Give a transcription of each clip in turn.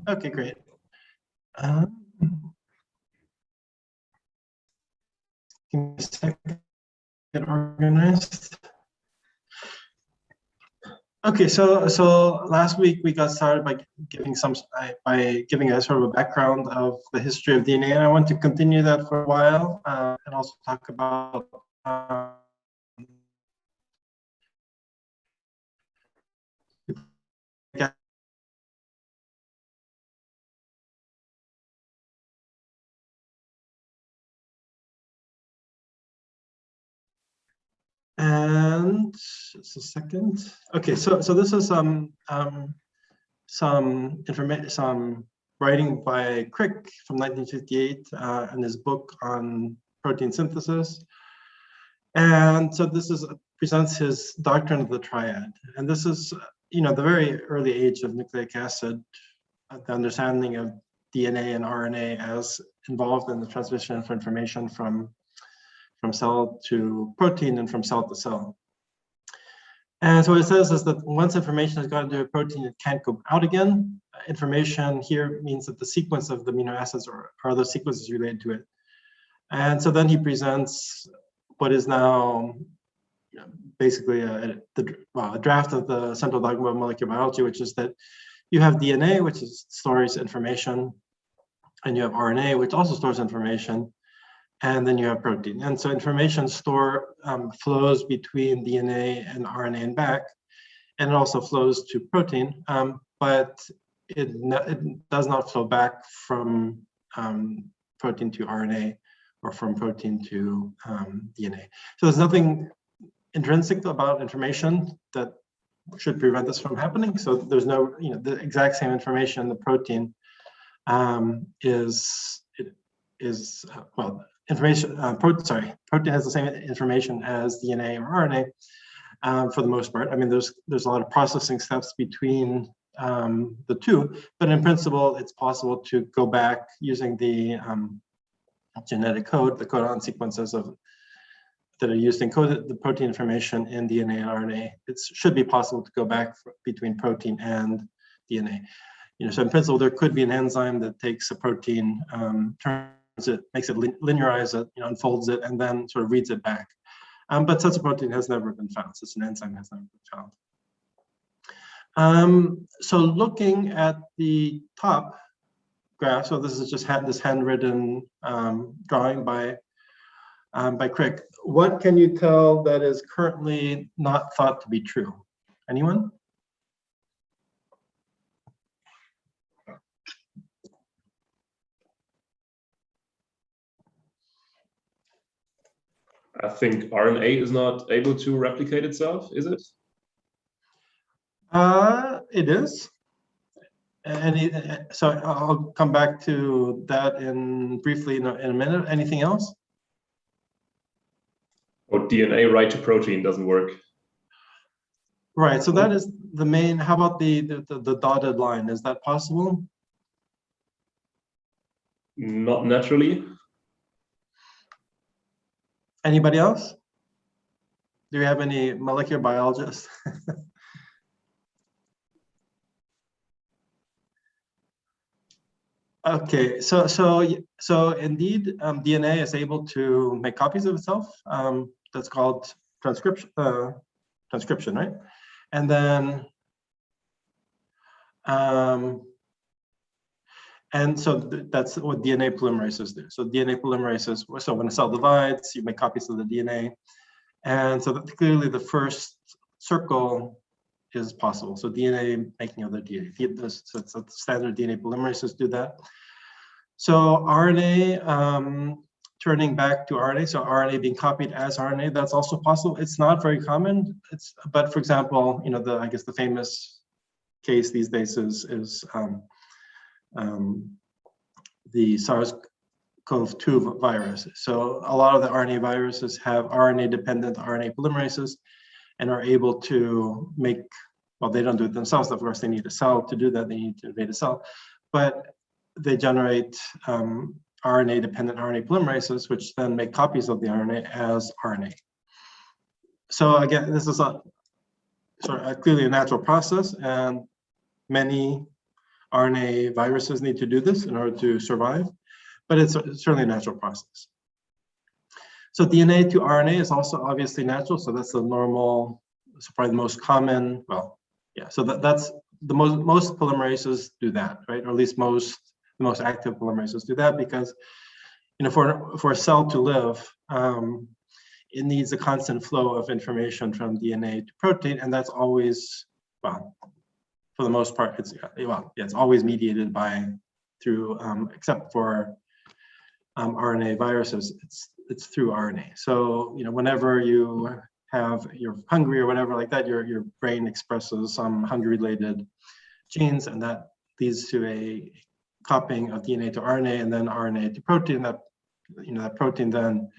Okay, great. Give me a second. Get organized. Okay, so last week we got started by giving a sort of a background of the history of DNA, and I want to continue that for a while and also talk about and just a second. Okay, so this is some information, some writing by Crick from 1958 in his book on protein synthesis. And so this presents his doctrine of the triad. And this is, the very early age of nucleic acid, the understanding of DNA and RNA as involved in the transmission of information from cell to protein and from cell to cell. And so what it says is that once information has gotten to a protein, it can't go out again. Information here means that the sequence of the amino acids or other sequences related to it. And so then he presents what is now basically a draft of the central dogma of molecular biology, which is that you have DNA, which stores information, and you have RNA, which also stores information, and then you have protein. And so information flows between DNA and RNA and back, and it also flows to protein, but it does not flow back from protein to RNA or from protein to DNA. So there's nothing intrinsic about information that should prevent this from happening. So there's no, the exact same information in the protein protein has the same information as DNA or RNA for the most part. I mean, there's a lot of processing steps between the two, but in principle, it's possible to go back using the genetic code, the codon sequences that are used to encode the protein information in DNA and RNA. It should be possible to go back between protein and DNA. So in principle, there could be an enzyme that takes a protein, makes it linearize it, unfolds it, and then sort of reads it back. But such a protein has never been found. Such an enzyme has never been found. So looking at the top graph, so this is just this handwritten drawing by Crick. What can you tell that is currently not thought to be true? Anyone? I think RNA is not able to replicate itself, is it? It is. And so I'll come back to that briefly in a minute. Anything else? Or DNA right to protein doesn't work. Right. So that is the main. How about the dotted line? Is that possible? Not naturally. Anybody else? Do we have any molecular biologists? Okay, so indeed, DNA is able to make copies of itself. That's called transcription, right? And then, and so that's what DNA polymerases do. So DNA polymerases. So when a cell divides, you make copies of the DNA, and so that clearly the first circle is possible. So DNA making other DNA. So it's the standard DNA polymerases do that. So RNA turning back to RNA, so RNA being copied as RNA, that's also possible. It's not very common. But for example, I guess the famous case these days is the SARS-CoV-2 virus. So a lot of the RNA viruses have RNA-dependent RNA polymerases and are able to make, well, they don't do it themselves, of course, they need a cell to do that, they need to invade a cell, but they generate RNA-dependent RNA polymerases, which then make copies of the RNA as RNA. So again, this is clearly a natural process, and many RNA viruses need to do this in order to survive, but it's certainly a natural process. So DNA to RNA is also obviously natural. So that's the normal, so probably the most common, well, yeah, so that's the most polymerases do that, right? Or at least the most active polymerases do that because, for a cell to live, it needs a constant flow of information from DNA to protein, and that's always, well, for the most part, it's always mediated through, except for RNA viruses, it's through RNA. So whenever you're hungry or whatever like that, your brain expresses some hunger-related genes, and that leads to a copying of DNA to RNA and then RNA to protein. That protein then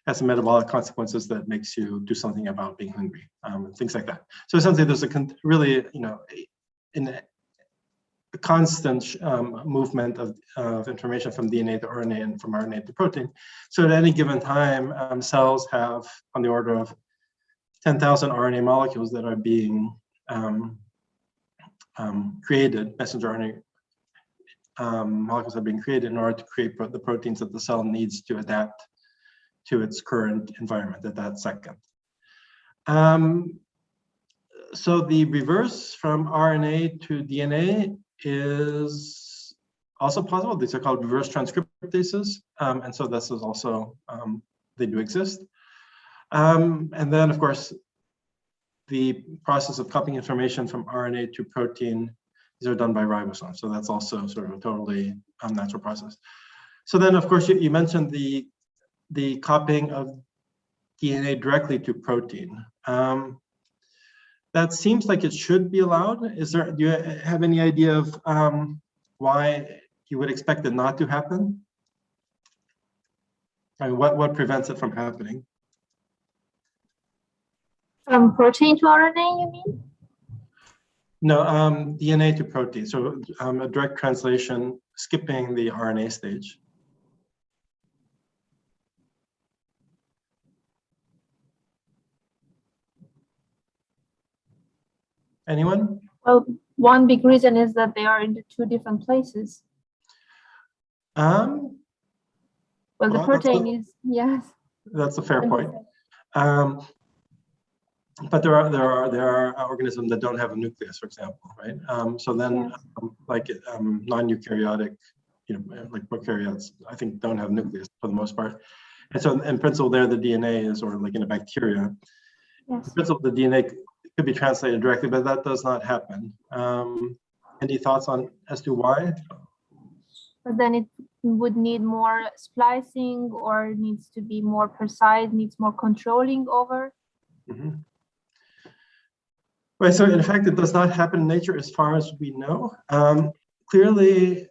has some metabolic consequences that makes you do something about being hungry, things like that. So essentially, there's a constant movement of information from DNA to RNA and from RNA to protein. So at any given time, cells have on the order of 10,000 RNA molecules that are being created, messenger RNA molecules are being created in order to create the proteins that the cell needs to adapt to its current environment at that second. So the reverse from RNA to DNA is also possible. These are called reverse transcriptases. And so this is also, they do exist. And then, of course, the process of copying information from RNA to protein, these are done by ribosomes. So that's also sort of a totally natural process. So then, of course, you mentioned the copying of DNA directly to protein. That seems like it should be allowed. Do you have any idea of why you would expect it not to happen? I mean, what prevents it from happening? From protein to RNA, you mean? No, DNA to protein. So a direct translation, skipping the RNA stage. Anyone? Well, one big reason is that they are in the two different places. Well, the protein is, yes. That's a fair point. But there are organisms that don't have a nucleus, for example, right? So then, like non-eukaryotic, like prokaryotes, I think don't have nucleus for the most part. And so, in principle, there the DNA is, or like in a bacteria, in principle, the DNA could be translated directly, but that does not happen. Any thoughts as to why? But then it would need more splicing, or needs to be more precise, needs more controlling over. Mm-hmm. Right, so in fact, it does not happen in nature as far as we know. Clearly,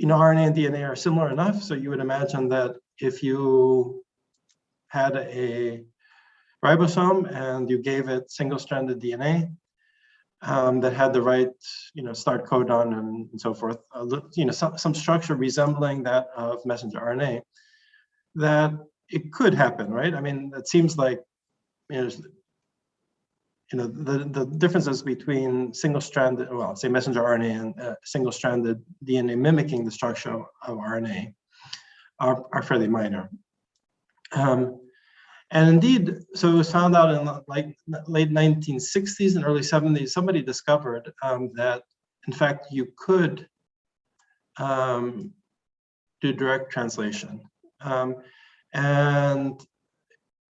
RNA and DNA are similar enough, so you would imagine that if you had a ribosome and you gave it single-stranded DNA that had the right, start codon and so forth, some structure resembling that of messenger RNA, that it could happen, right? I mean, it seems like, the differences between single-stranded, well, say messenger RNA and single-stranded DNA mimicking the structure of RNA are fairly minor. And indeed, so it was found out in like late 1960s and early 70s, somebody discovered that, in fact, you could do direct translation. And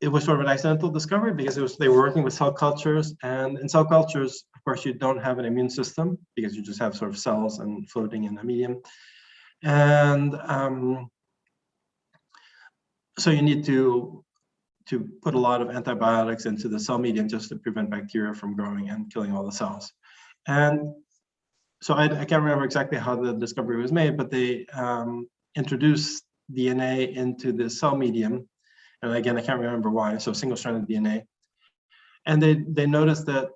it was sort of an accidental discovery because they were working with cell cultures, and in cell cultures, of course, you don't have an immune system because you just have sort of cells and floating in a medium. And so you need to put a lot of antibiotics into the cell medium just to prevent bacteria from growing and killing all the cells. And so I can't remember exactly how the discovery was made, but they introduced DNA into the cell medium. And again, I can't remember why, so single-stranded DNA. And they noticed that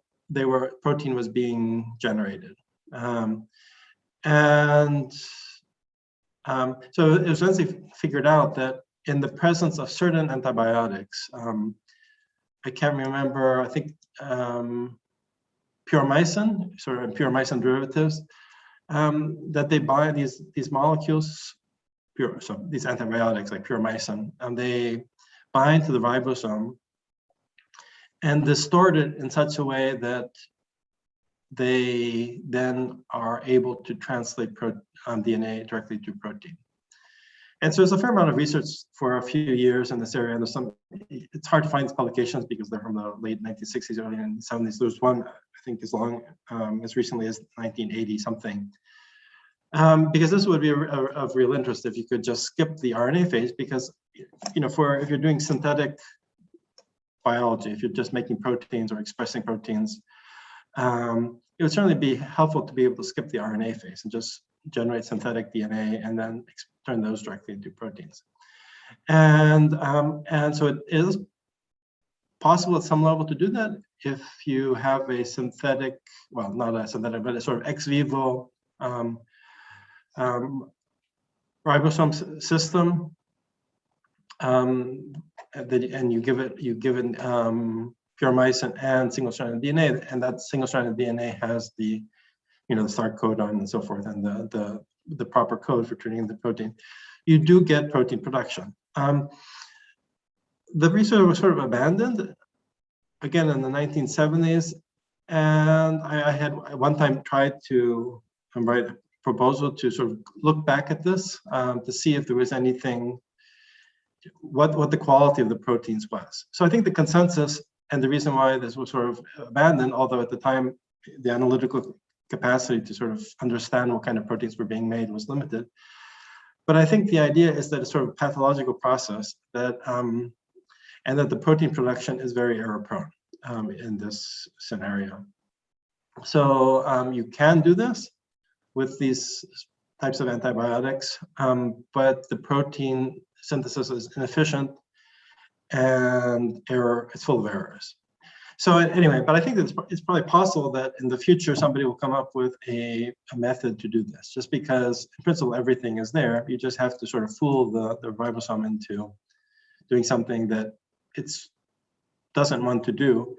protein was being generated. So it was essentially figured out that in the presence of certain antibiotics, I can't remember, I think puromycin, sort of puromycin derivatives, that they bind these molecules, so these antibiotics like puromycin, and they bind to the ribosome and distort it in such a way that they then are able to translate DNA directly to protein. And so there's a fair amount of research for a few years in this area. And there's it's hard to find these publications because they're from the late 1960s, early 1970s. There's one, I think, as long as recently as 1980 something. Because this would be of real interest if you could just skip the RNA phase, because if you're doing synthetic biology, if you're just making proteins or expressing proteins, it would certainly be helpful to be able to skip the RNA phase and just generate synthetic DNA and then turn those directly into proteins. And so it is possible at some level to do that if you have a synthetic, well, not a synthetic, but a sort of ex vivo ribosome system, and you give it puromycin and single-stranded DNA, and that single-stranded DNA has the the start codon and so forth, and the proper code for turning into protein. You do get protein production. The research was sort of abandoned again in the 1970s, and I had at one time tried to write a proposal to sort of look back at this to see if there was anything, what the quality of the proteins was. So I think the consensus, and the reason why this was sort of abandoned, although at the time the analytical capacity to sort of understand what kind of proteins were being made was limited. But I think the idea is that it's sort of a pathological process that, and that the protein production is very error prone in this scenario. So you can do this with these types of antibiotics, but the protein synthesis is inefficient and it's full of errors. So anyway, but I think that it's probably possible that in the future somebody will come up with a method to do this, just because in principle everything is there. You just have to sort of fool the ribosome into doing something that it doesn't want to do.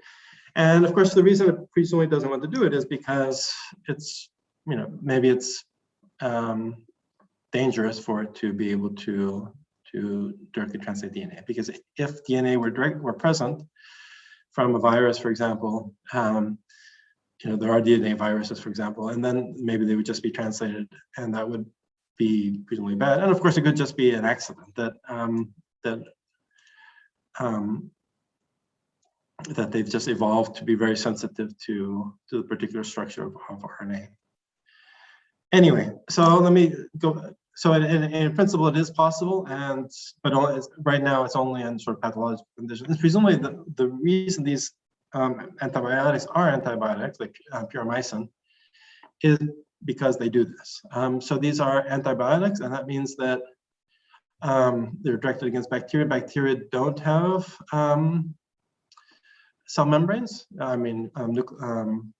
And of course, the reason it presumably doesn't want to do it is because it's, maybe it's dangerous for it to be able to directly translate DNA. Because if DNA were present from a virus, for example, there are DNA viruses, for example, and then maybe they would just be translated, and that would be presumably bad. And of course, it could just be an accident that they've just evolved to be very sensitive to the particular structure of RNA. Anyway, so let me go. So in principle, it is possible, but right now it's only in sort of pathological conditions. Presumably, the reason these antibiotics are antibiotics, like puromycin, is because they do this. So these are antibiotics, and that means that they're directed against bacteria. Bacteria don't have cell membranes. Don't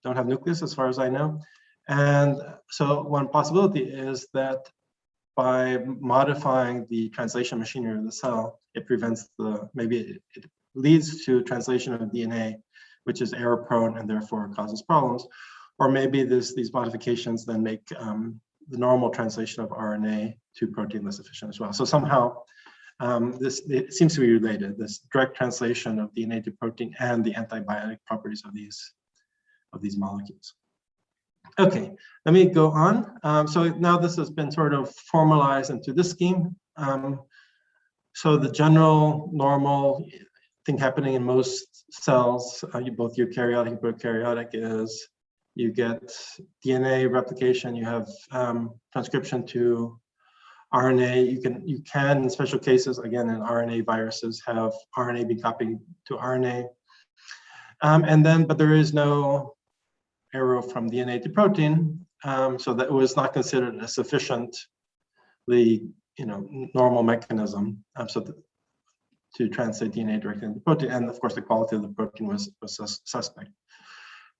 have nucleus, as far as I know. And so one possibility is that by modifying the translation machinery of the cell, it prevents maybe it leads to translation of DNA, which is error prone and therefore causes problems. Or maybe these modifications then make the normal translation of RNA to protein less efficient as well. So somehow it seems to be related, this direct translation of DNA to protein and the antibiotic properties of these molecules. Okay, let me go on. So now this has been sort of formalized into this scheme. So the general normal thing happening in most cells, both eukaryotic and prokaryotic, is you get DNA replication, you have transcription to RNA. You can in special cases, again in RNA viruses, have RNA be copied to RNA. But there is no arrow from DNA to protein, so that was not considered a sufficiently normal mechanism to translate DNA directly into protein, and of course the quality of the protein was suspect.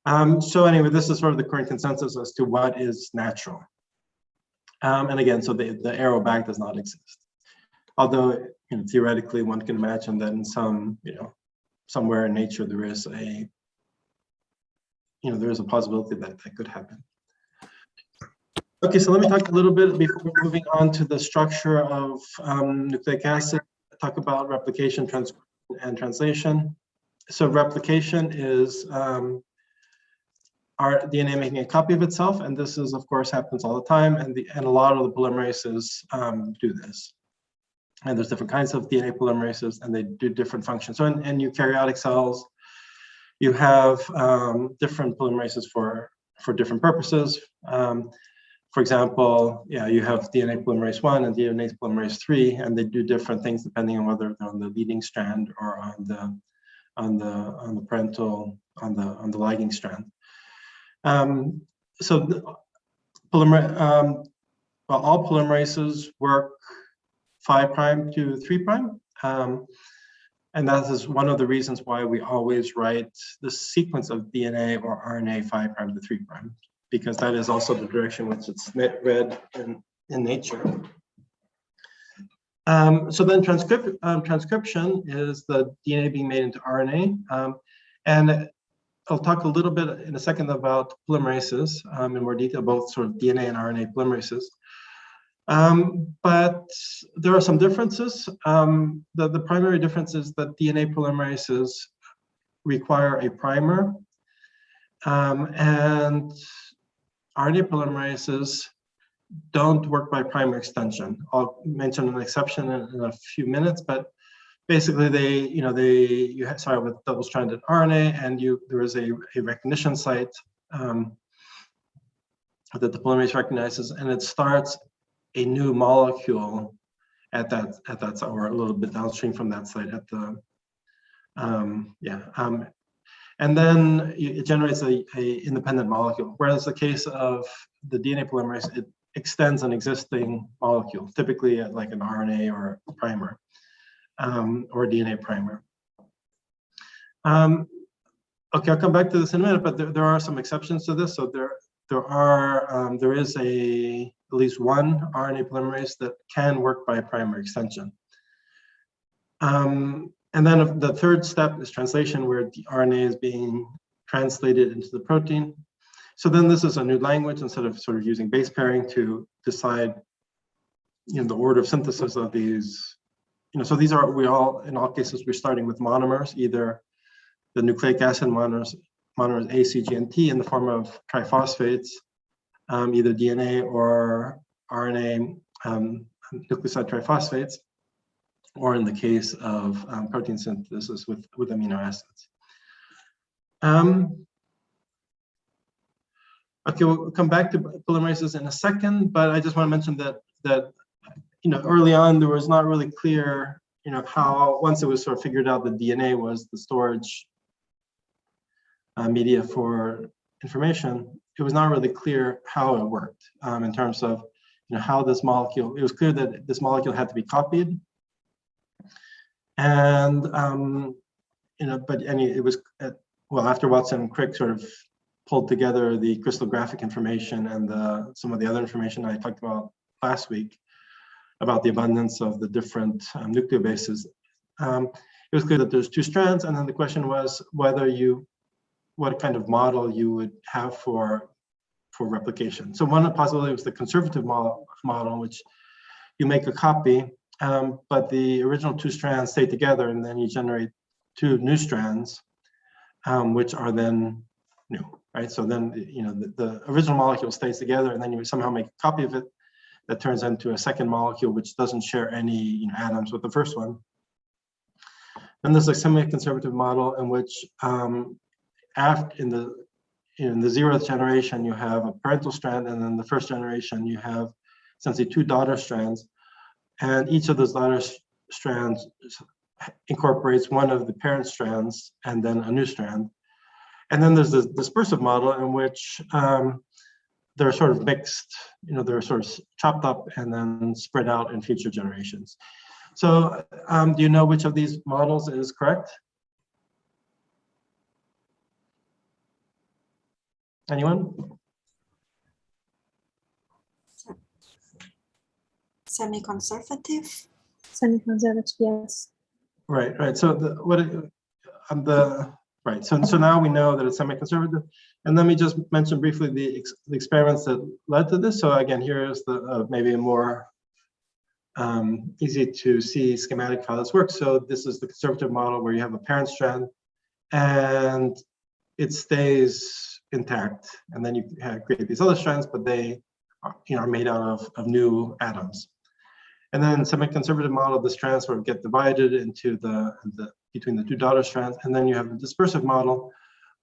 So anyway, this is sort of the current consensus as to what is natural. And again, so the arrow back does not exist, although theoretically one can imagine that in some somewhere in nature there is a possibility that could happen. Okay, so let me talk a little bit before moving on to the structure of nucleic acid, talk about replication, transcription, and translation. So replication is our DNA making a copy of itself, and this is, of course, happens all the time, and a lot of the polymerases do this. And there's different kinds of DNA polymerases, and they do different functions. So in eukaryotic cells, you have different polymerases for different purposes. For example, you have DNA polymerase 1 and DNA polymerase 3, and they do different things depending on whether they're on the leading strand or on the parental on the lagging strand. So all polymerases work 5' to 3', and that is one of the reasons why we always write the sequence of DNA or RNA 5' to 3', because that is also the direction which it's read in nature. So then transcription is the DNA being made into RNA, and I'll talk a little bit in a second about polymerases in more detail, both sort of DNA and RNA polymerases. But there are some differences. The primary difference is that DNA polymerases require a primer, and RNA polymerases don't work by primer extension. I'll mention an exception in a few minutes, but basically you start with double-stranded RNA, and there is a recognition site that the polymerase recognizes, and it starts a new molecule at that site, or a little bit downstream from that site at the and then it generates a independent molecule. Whereas the case of the DNA polymerase, it extends an existing molecule, typically at like an RNA or a primer, or a DNA primer. Okay, I'll come back to this in a minute, but there are some exceptions to this. So there is at least one RNA polymerase that can work by primer extension. And then the third step is translation, where the RNA is being translated into the protein. So then this is a new language, instead of sort of using base pairing to decide, the order of synthesis of these. So these are, in all cases, we're starting with monomers, either the nucleic acid monomers A, C, G, and T in the form of triphosphates, either DNA or RNA nucleoside triphosphates, or in the case of protein synthesis with amino acids. Okay, we'll come back to polymerases in a second, but I just want to mention that early on there was not really clear, how, once it was sort of figured out that DNA was the storage media for information, it was not really clear how it worked in terms of how this molecule. It was clear that this molecule had to be copied, and it was after Watson and Crick sort of pulled together the crystallographic information and some of the other information I talked about last week about the abundance of the different nucleobases. It was clear that there's two strands, and then the question was what kind of model you would have for replication. So one possibility was the conservative model, in which you make a copy, but the original two strands stay together, and then you generate two new strands, which are then new, right? So then the original molecule stays together, and then you somehow make a copy of it that turns into a second molecule which doesn't share any atoms with the first one. And there's a semi-conservative model in which in the 0th generation you have a parental strand, and then the 1st generation you have essentially two daughter strands, and each of those daughter strands incorporates one of the parent strands and then a new strand. And then there's the dispersive model in which they're sort of mixed, they're sort of chopped up and then spread out in future generations. So do you know which of these models is correct? Anyone? Semi-conservative, yes. Right. So Right, so now we know that it's semi-conservative. And let me just mention briefly the experiments that led to this. So again, here is the maybe a more easy to see schematic how this works. So this is the conservative model where you have a parent strand and it stays intact. And then you create these other strands, but they are made out of new atoms. And then semi-conservative model, the strands sort of get divided into between the two daughter strands. And then you have the dispersive model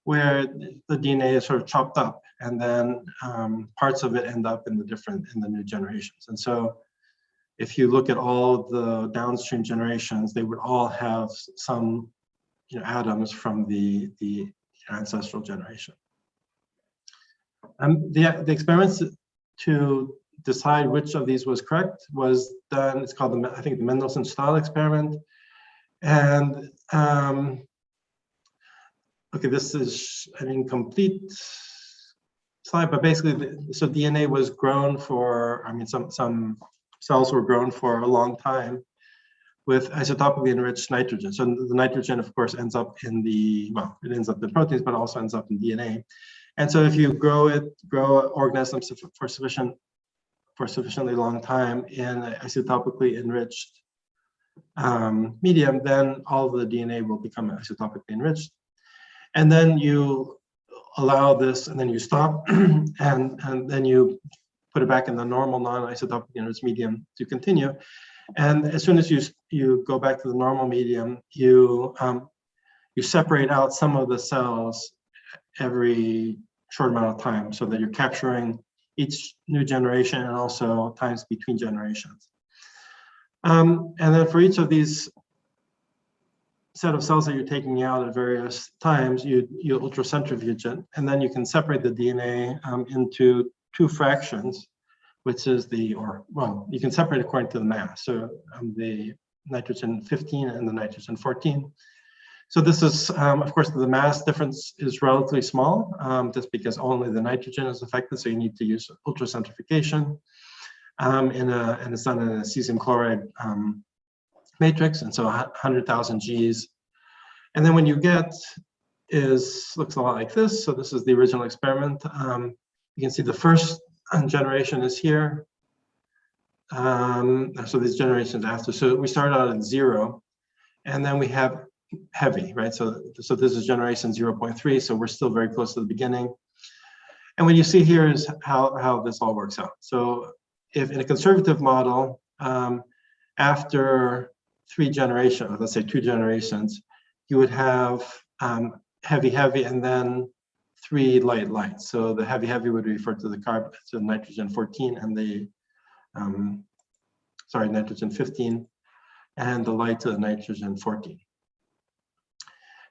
where the DNA is sort of chopped up and then parts of it end up in the new generations. And so if you look at all the downstream generations, they would all have some atoms from the ancestral generation. The experiments to decide which of these was correct was done. It's called I think the Mendelssohn style experiment. And okay, this is an incomplete slide, but basically, so DNA was grown for, some cells were grown for a long time with isotopically enriched nitrogen. So the nitrogen, of course, ends up in it ends up in proteins, but also ends up in DNA. And so if you grow organisms for sufficiently long time in an isotopically enriched medium, then all of the DNA will become isotopically enriched. And then you allow this, and then you stop, and then you put it back in the normal non-isotopically enriched medium to continue. And as soon as you go back to the normal medium, you separate out some of the cells every short amount of time, so that you're capturing each new generation and also times between generations. And then for each of these set of cells that you're taking out at various times, you ultracentrifuge it, and then you can separate the DNA into two fractions, which is you can separate according to the mass. So the nitrogen 15 and the nitrogen 14. So this is, of course, the mass difference is relatively small, just because only the nitrogen is affected. So you need to use ultracentrifugation. And it's done in a cesium chloride matrix, and so 100,000 Gs. And then when you get looks a lot like this. So this is the original experiment. You can see the first generation is here. So these generations after. So we start out at 0, and then we have heavy, right? So this is generation 0.3. So we're still very close to the beginning. And what you see here is how this all works out. So if in a conservative model, after 3 generations, let's say 2 generations, you would have heavy, and then 3 light. So the heavy would refer to the nitrogen 14 and the, nitrogen 15, and the light to the nitrogen 14.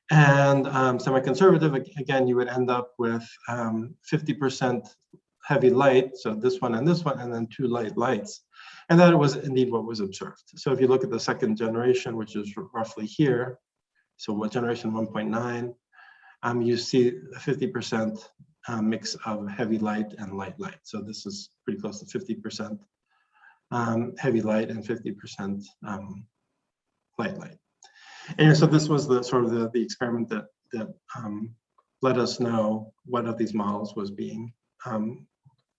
And semi-conservative, again, you would end up with 50% heavy light, so this one, and then 2 lights. And that was indeed what was observed. So if you look at the second generation, which is roughly here, so what generation 1.9, you see a 50% mix of heavy light and light. So this is pretty close to 50% heavy light and 50% light. And so this was the sort of the experiment that let us know what of these models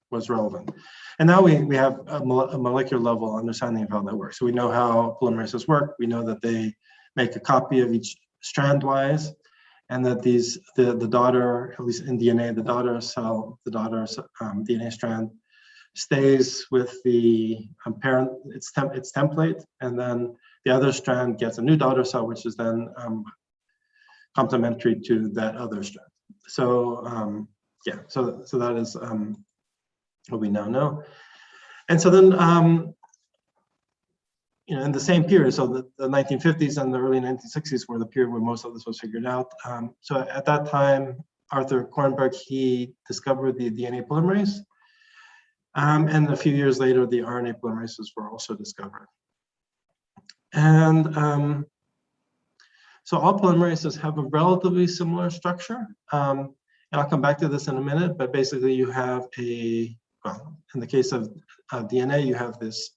was relevant. And now we have a molecular level understanding of how that works. So we know how polymerases work. We know that they make a copy of each strand-wise, and that the daughter, at least in DNA, the daughter DNA strand stays with the parent, its template, and then the other strand gets a new daughter cell, which is then complementary to that other strand. So so that is what we now know. And so then, in the same period, so the 1950s and the early 1960s were the period where most of this was figured out. So at that time, Arthur Kornberg, he discovered the DNA polymerase. And a few years later, the RNA polymerases were also discovered. And so all polymerases have a relatively similar structure. And I'll come back to this in a minute, but basically you have in the case of DNA, you have this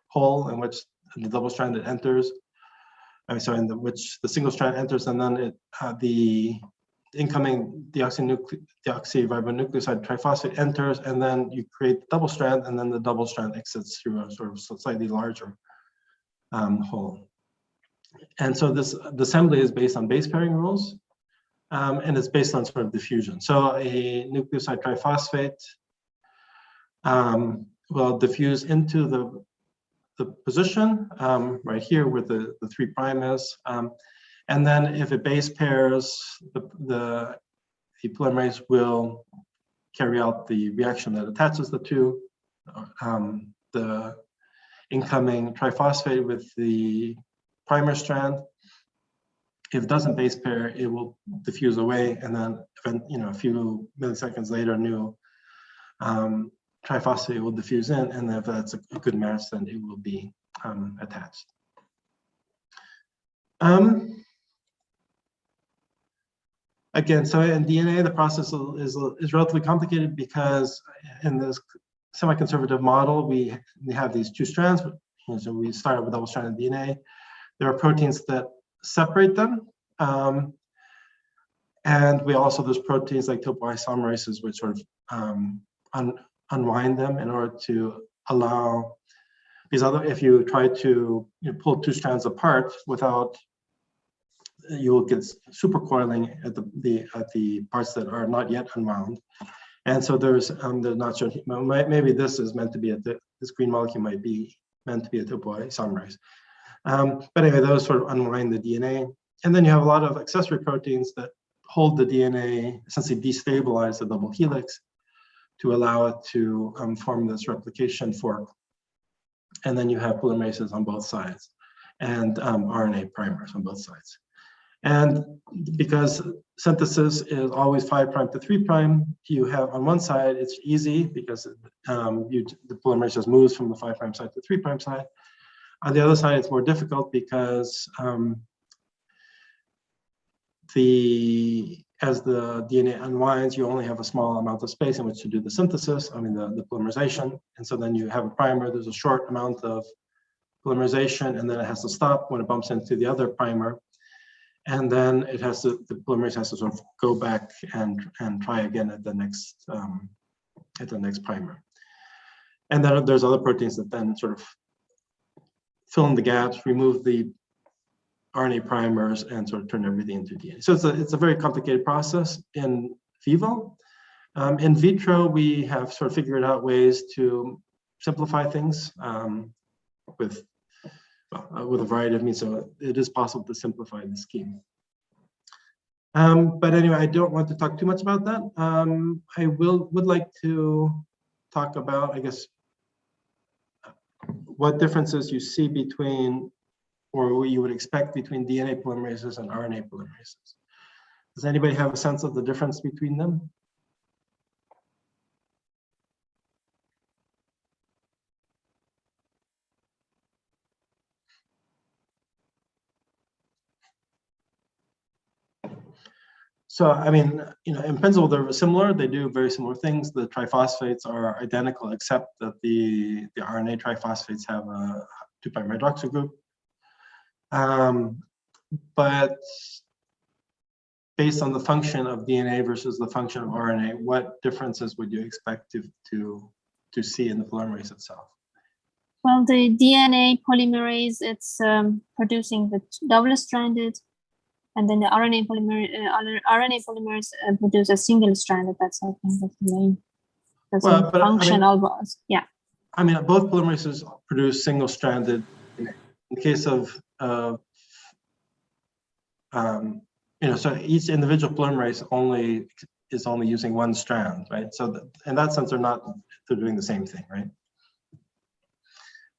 hole in which the double strand that enters which the single strand enters, and then the incoming deoxyribonucleoside triphosphate enters, and then you create the double strand, and then the double strand exits through a sort of slightly larger hole. And so the assembly is based on base pairing rules, and it's based on sort of diffusion. So a nucleoside triphosphate will diffuse into the position right here where the 3' is. And then if it base pairs, the polymerase will carry out the reaction that attaches the two, the incoming triphosphate with the primer strand. If it doesn't base pair, it will diffuse away, and then a few milliseconds later, new triphosphate will diffuse in, and if that's a good match, then it will be attached. Again, so in DNA, the process is relatively complicated because in this semi-conservative model, we have these two strands. So we start with double-stranded DNA. There are proteins that separate them. And there's proteins like topoisomerases, which sort of unwind them in order to allow, because if you try to pull two strands apart without, you will get supercoiling at the parts that are not yet unwound. And so there's not sure, maybe this is meant to be this green molecule might be meant to be a topoisomerase. But anyway, those sort of unwind the DNA. And then you have a lot of accessory proteins that hold the DNA, essentially destabilize the double helix to allow it to form this replication fork. And then you have polymerases on both sides and RNA primers on both sides. And because synthesis is always 5' to 3', you have on one side, it's easy because the polymerase just moves from the 5' side to 3' side. On the other side, it's more difficult because as the DNA unwinds, you only have a small amount of space in which to do the synthesis, the polymerization. And so then you have a primer, there's a short amount of polymerization, and then it has to stop when it bumps into the other primer. And then the polymerase has to sort of go back and try again at the next primer. And then there's other proteins that then sort of fill in the gaps, remove the RNA primers, and sort of turn everything into DNA. So it's a very complicated process in vivo. In vitro, we have sort of figured out ways to simplify things with a variety of means. So it is possible to simplify the scheme. But anyway, I don't want to talk too much about that. I would like to talk about, I guess, what differences you see between, or what you would expect between DNA polymerases and RNA polymerases. Does anybody have a sense of the difference between them? So, in principle, they're similar. They do very similar things. The triphosphates are identical, except that the RNA triphosphates have a 2' hydroxyl group. But based on the function of DNA versus the function of RNA, what differences would you expect to see in the polymerase itself? Well, the DNA polymerase, it's producing the double-stranded, and then the RNA polymers produce a single-stranded. That's, I think, that's the main. That's a functional base. Yeah. Both polymerases produce single-stranded. In the case of so each individual polymerase is only using one strand, right? So in that sense, they're doing the same thing, right?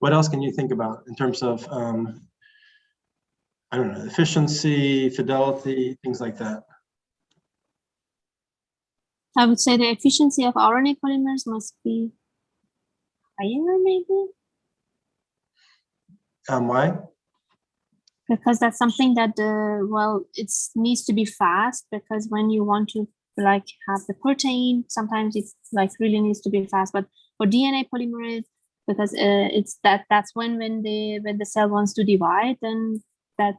What else can you think about in terms of I don't know, efficiency, fidelity, things like that? I would say the efficiency of RNA polymers must be higher, maybe. Why? Because that's something that it needs to be fast, because when you want to have the protein, sometimes it's really needs to be fast. But for DNA polymerase, because that's when the cell wants to divide, then that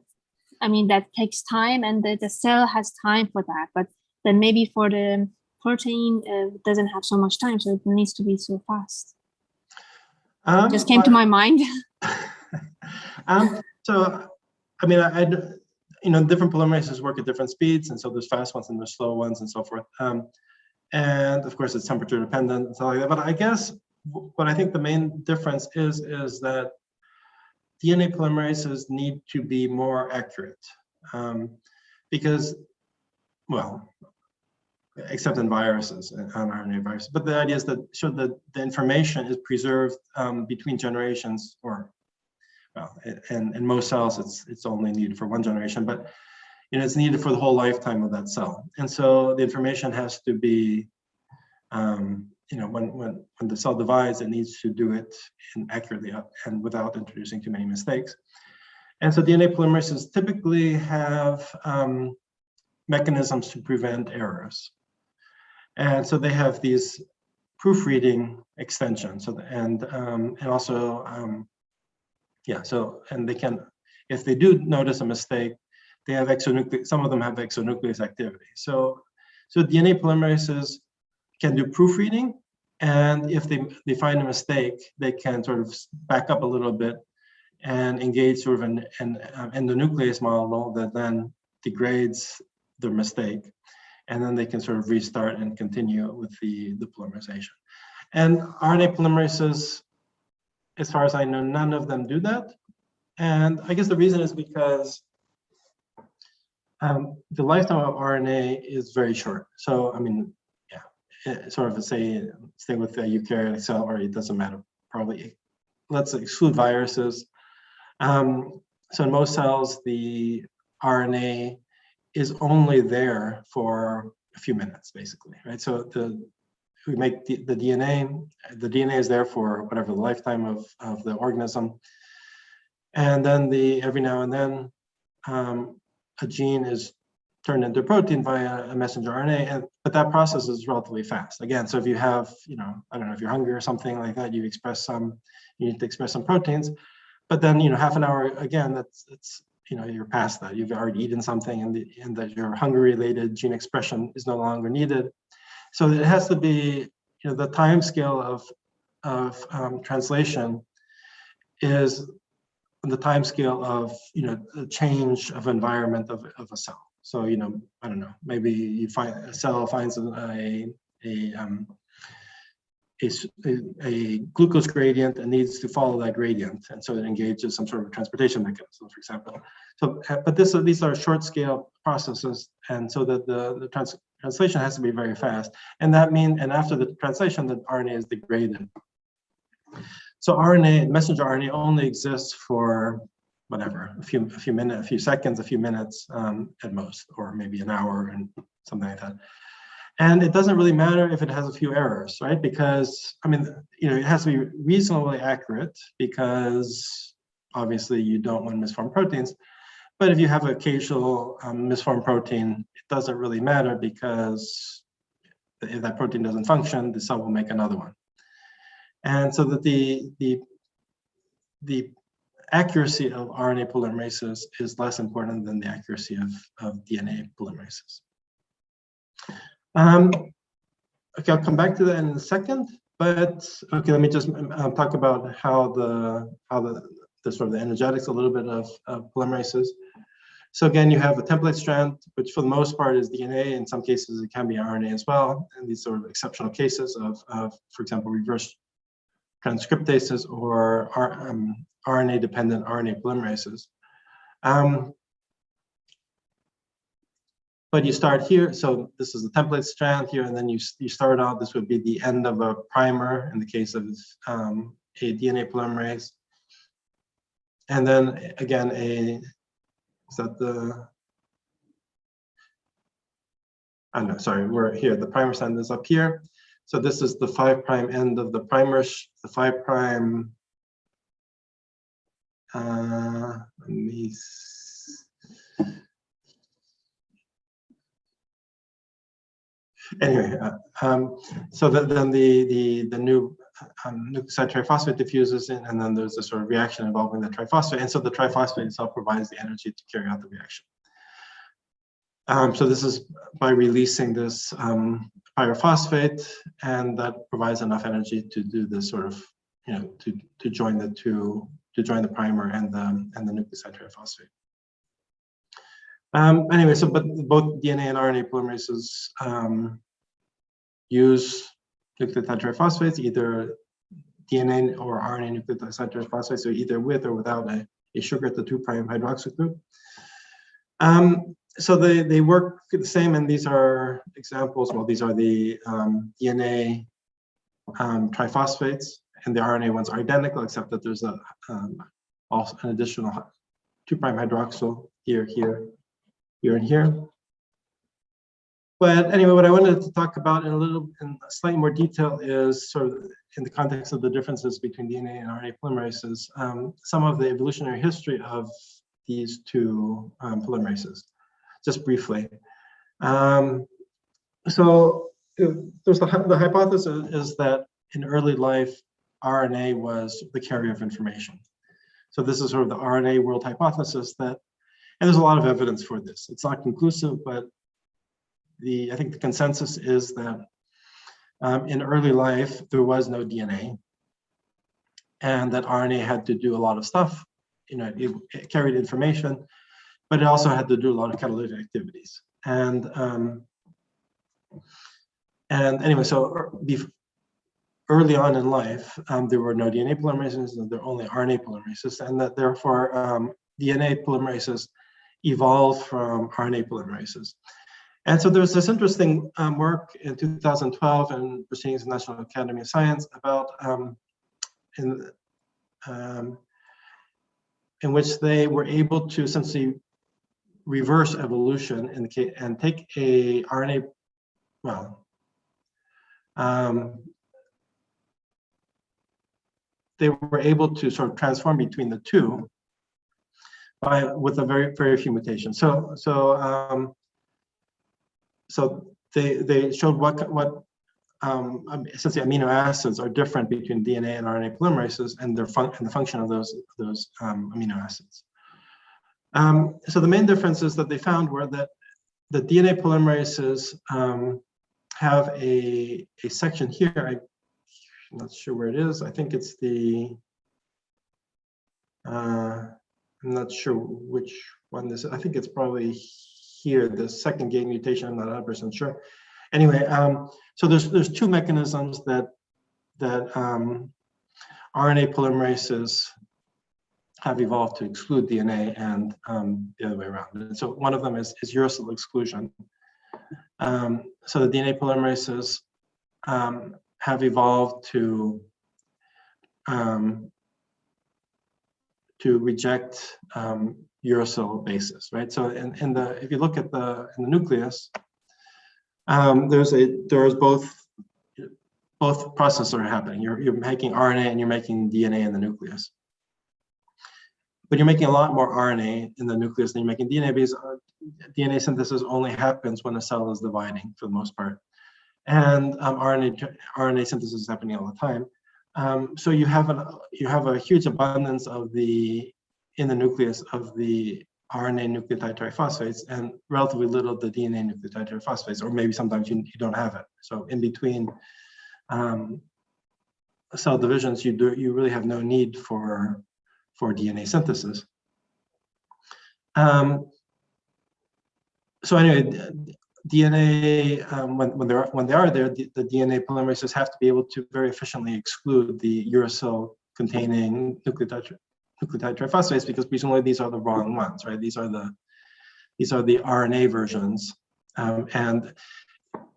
I mean, that takes time, and the cell has time for that. But then maybe for the protein, it doesn't have so much time, so it needs to be so fast. Just came to my mind. So, I mean, different polymerases work at different speeds, and so there's fast ones and there's slow ones and so forth. And of course, it's temperature dependent and stuff like that. But I guess what I think the main difference is that DNA polymerases need to be more accurate, because, well, except in viruses and RNA viruses. But the idea is that the information is preserved between generations, or well, in most cells it's only needed for one generation, but it's needed for the whole lifetime of that cell. And so the information has to be, when the cell divides, it needs to do it accurately and without introducing too many mistakes. And so DNA polymerases typically have mechanisms to prevent errors. And so they have these proofreading extensions. So and also and they can, if they do notice a mistake, they have some of them have exonuclease activity. So DNA polymerases can do proofreading, and if they find a mistake, they can sort of back up a little bit and engage sort of an endonuclease model that then degrades the mistake, and then they can sort of restart and continue with the polymerization. And RNA polymerases, as far as I know, none of them do that. And I guess the reason is because the lifetime of RNA is very short. So, I mean, sort of stay with the eukaryotic cell, or it doesn't matter, probably. Let's exclude viruses. So in most cells, the RNA is only there for a few minutes, basically, right? So we make the DNA is there for whatever the lifetime of the organism. And then every now and then, a gene is turned into protein via a messenger RNA, but that process is relatively fast. Again, so if you have, I don't know, if you're hungry or something like that, you need to express some proteins, but then, half an hour, again, you're past that. You've already eaten something, and that your hunger-related gene expression is no longer needed. So it has to be, the time scale of translation is the time scale of, the change of environment of a cell. So, I don't know, maybe a cell finds a glucose gradient and needs to follow that gradient, and so it engages some sort of transportation mechanism, for example. So, but these are short scale processes, and so that the translation has to be very fast, and after the translation, the RNA is degraded. So messenger RNA only exists for whatever, a few minutes, a few seconds, a few minutes at most, or maybe an hour and something like that. And it doesn't really matter if it has a few errors, right? Because, I mean, it has to be reasonably accurate, because obviously you don't want misformed proteins. But if you have occasional misformed protein, it doesn't really matter, because if that protein doesn't function, the cell will make another one. And so that the accuracy of RNA polymerases is less important than the accuracy of DNA polymerases. Okay, I'll come back to that in a second, but okay, let me just talk about how the sort of the energetics a little bit of polymerases. So again, you have a template strand, which for the most part is DNA. In some cases, it can be RNA as well. And these sort of exceptional cases of for example, reverse transcriptases or RNA-dependent RNA polymerases. But you start here, so this is the template strand here, and then you start out, this would be the end of a primer in the case of a DNA polymerase. And then again, we're here, the primer strand is up here. So this is the 5' end of the primer, the 5', anyway, so then the new nucleoside triphosphate diffuses in, and then there's a sort of reaction involving the triphosphate. And so the triphosphate itself provides the energy to carry out the reaction. So this is by releasing this pyrophosphate, and that provides enough energy to do this sort of, to join the join the primer and the nucleoside triphosphate. Anyway, so but both DNA and RNA polymerases use nucleotide triphosphates, either DNA or RNA nucleotide triphosphates, so either with or without a sugar at the 2' hydroxyl group. So they work the same, and these are examples. Well, these are the DNA triphosphates, and the RNA ones are identical, except that there's also an additional 2' hydroxyl here, and here. But anyway, what I wanted to talk about in slightly more detail is sort of in the context of the differences between DNA and RNA polymerases, some of the evolutionary history of these two polymerases, just briefly. So there's the hypothesis is that in early life, RNA was the carrier of information. So this is sort of the RNA world hypothesis and there's a lot of evidence for this. It's not conclusive, but I think the consensus is that in early life, there was no DNA, and that RNA had to do a lot of stuff. It carried information, but it also had to do a lot of catalytic activities. And anyway, so early on in life, there were no DNA polymerases, and there were only RNA polymerases, and that therefore DNA polymerases evolved from RNA polymerases. And so there's this interesting work in 2012 in Proceedings of the National Academy of Science about in which they were able to essentially reverse evolution and take a RNA, they were able to sort of transform between the two with a very, very few mutations. So they showed what essentially amino acids are different between DNA and RNA polymerases and the function of those amino acids. So the main differences that they found were that the DNA polymerases have a section here. I'm not sure where it is. I think it's I'm not sure which one this is. I think it's probably here, the second gain mutation. I'm not 100% sure. Anyway, so there's two mechanisms that RNA polymerases have evolved to exclude DNA, and the other way around. And so one of them is uracil exclusion. So the DNA polymerases have evolved to reject uracil bases, right? So if you look at in the nucleus, there's both processes are happening. You're making RNA and you're making DNA in the nucleus. But you're making a lot more RNA in the nucleus than you're making DNA, because DNA synthesis only happens when a cell is dividing for the most part. And RNA synthesis is happening all the time. So you have a huge abundance in the nucleus of the RNA nucleotide triphosphates and relatively little of the DNA nucleotide triphosphates, or maybe sometimes you don't have it. So in between cell divisions, you really have no need for DNA synthesis. So anyway, DNA, when they are there, the DNA polymerases have to be able to very efficiently exclude the uracil-containing nucleotide triphosphates, because presumably these are the wrong ones, right? These are the RNA versions, and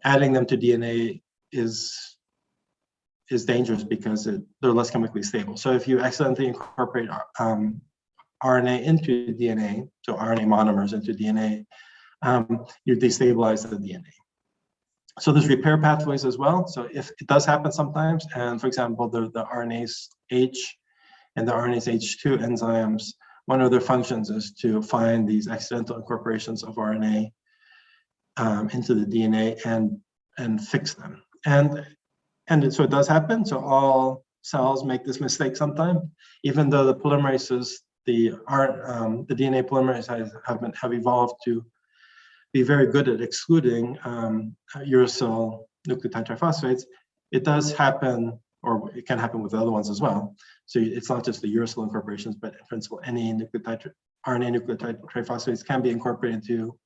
adding them to DNA is dangerous because they're less chemically stable. So if you accidentally incorporate RNA into DNA, so RNA monomers into DNA, you destabilize the DNA. So there's repair pathways as well. So if it does happen sometimes, and for example, the RNase H and the RNase H2 enzymes, one of their functions is to find these accidental incorporations of RNA into the DNA and fix them. And and so it does happen. So all cells make this mistake sometime, even though the polymerases, the DNA polymerases have evolved to be very good at excluding uracil nucleotide triphosphates. It does happen, or it can happen with other ones as well. So it's not just the uracil incorporations, but in principle, any RNA nucleotide triphosphates can be incorporated to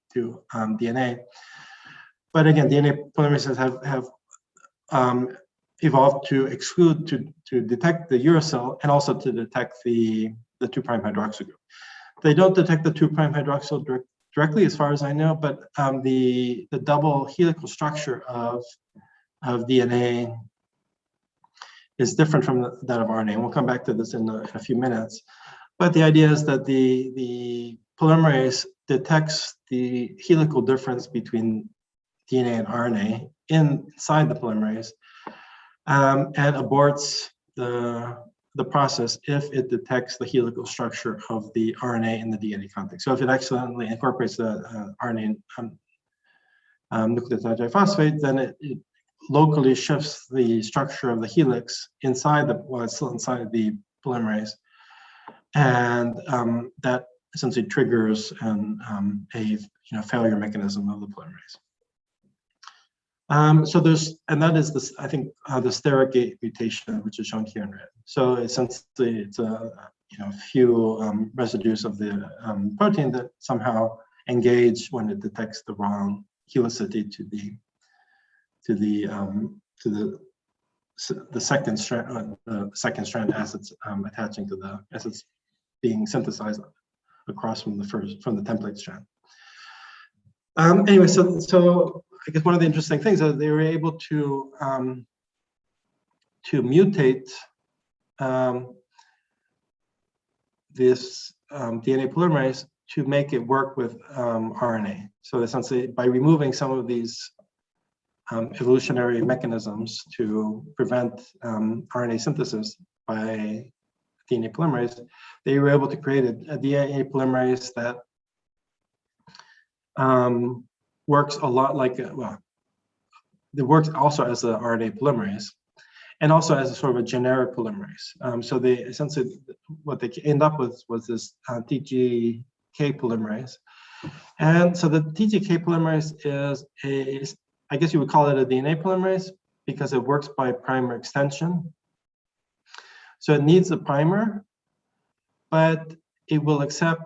DNA. But again, DNA polymerases have evolved to exclude, to detect the uracil and also to detect the 2' hydroxyl group. They don't detect the 2' hydroxyl directly, as far as I know, but the double helical structure of DNA is different from that of RNA. And we'll come back to this in a few minutes. But the idea is that the polymerase detects the helical difference between DNA and RNA inside the polymerase, and aborts the process if it detects the helical structure of the RNA in the DNA context. So if it accidentally incorporates the RNA nucleotide triphosphate, then it locally shifts the structure of the helix inside while it's still inside the polymerase, and that essentially triggers a failure mechanism of the polymerase. So that is this, I think, the Steric mutation, which is shown here in red. So essentially, it's a few residues of the protein that somehow engage when it detects the wrong helicity to the second strand as it's attaching to as it's being synthesized across from the template strand. Anyway, so I guess one of the interesting things is they were able to mutate this DNA polymerase to make it work with RNA. So essentially, by removing some of these evolutionary mechanisms to prevent RNA synthesis by DNA polymerase, they were able to create a DNA polymerase that works a lot like, it works also as the RNA polymerase and also as a sort of a generic polymerase. So they essentially, what they end up with was this TGK polymerase. And so the TGK polymerase is I guess you would call it a DNA polymerase because it works by primer extension. So it needs a primer, but it will accept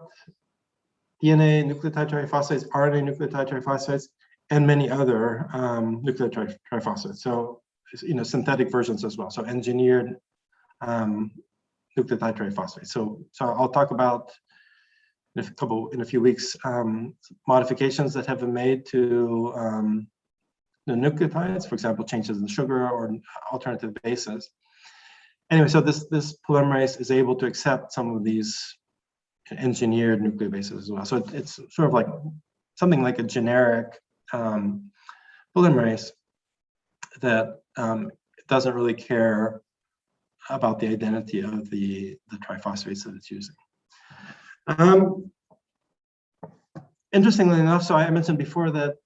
DNA nucleotide triphosphates, RNA nucleotide triphosphates, and many other nucleotide triphosphates. So, synthetic versions as well. So engineered nucleotide triphosphates. So I'll talk about in a few weeks modifications that have been made to the nucleotides, for example, changes in sugar or alternative bases. Anyway, so this polymerase is able to accept some of these engineered nucleobases as well. So it's sort of like something like a generic polymerase that doesn't really care about the identity of the triphosphates that it's using. Interestingly enough, so I mentioned before that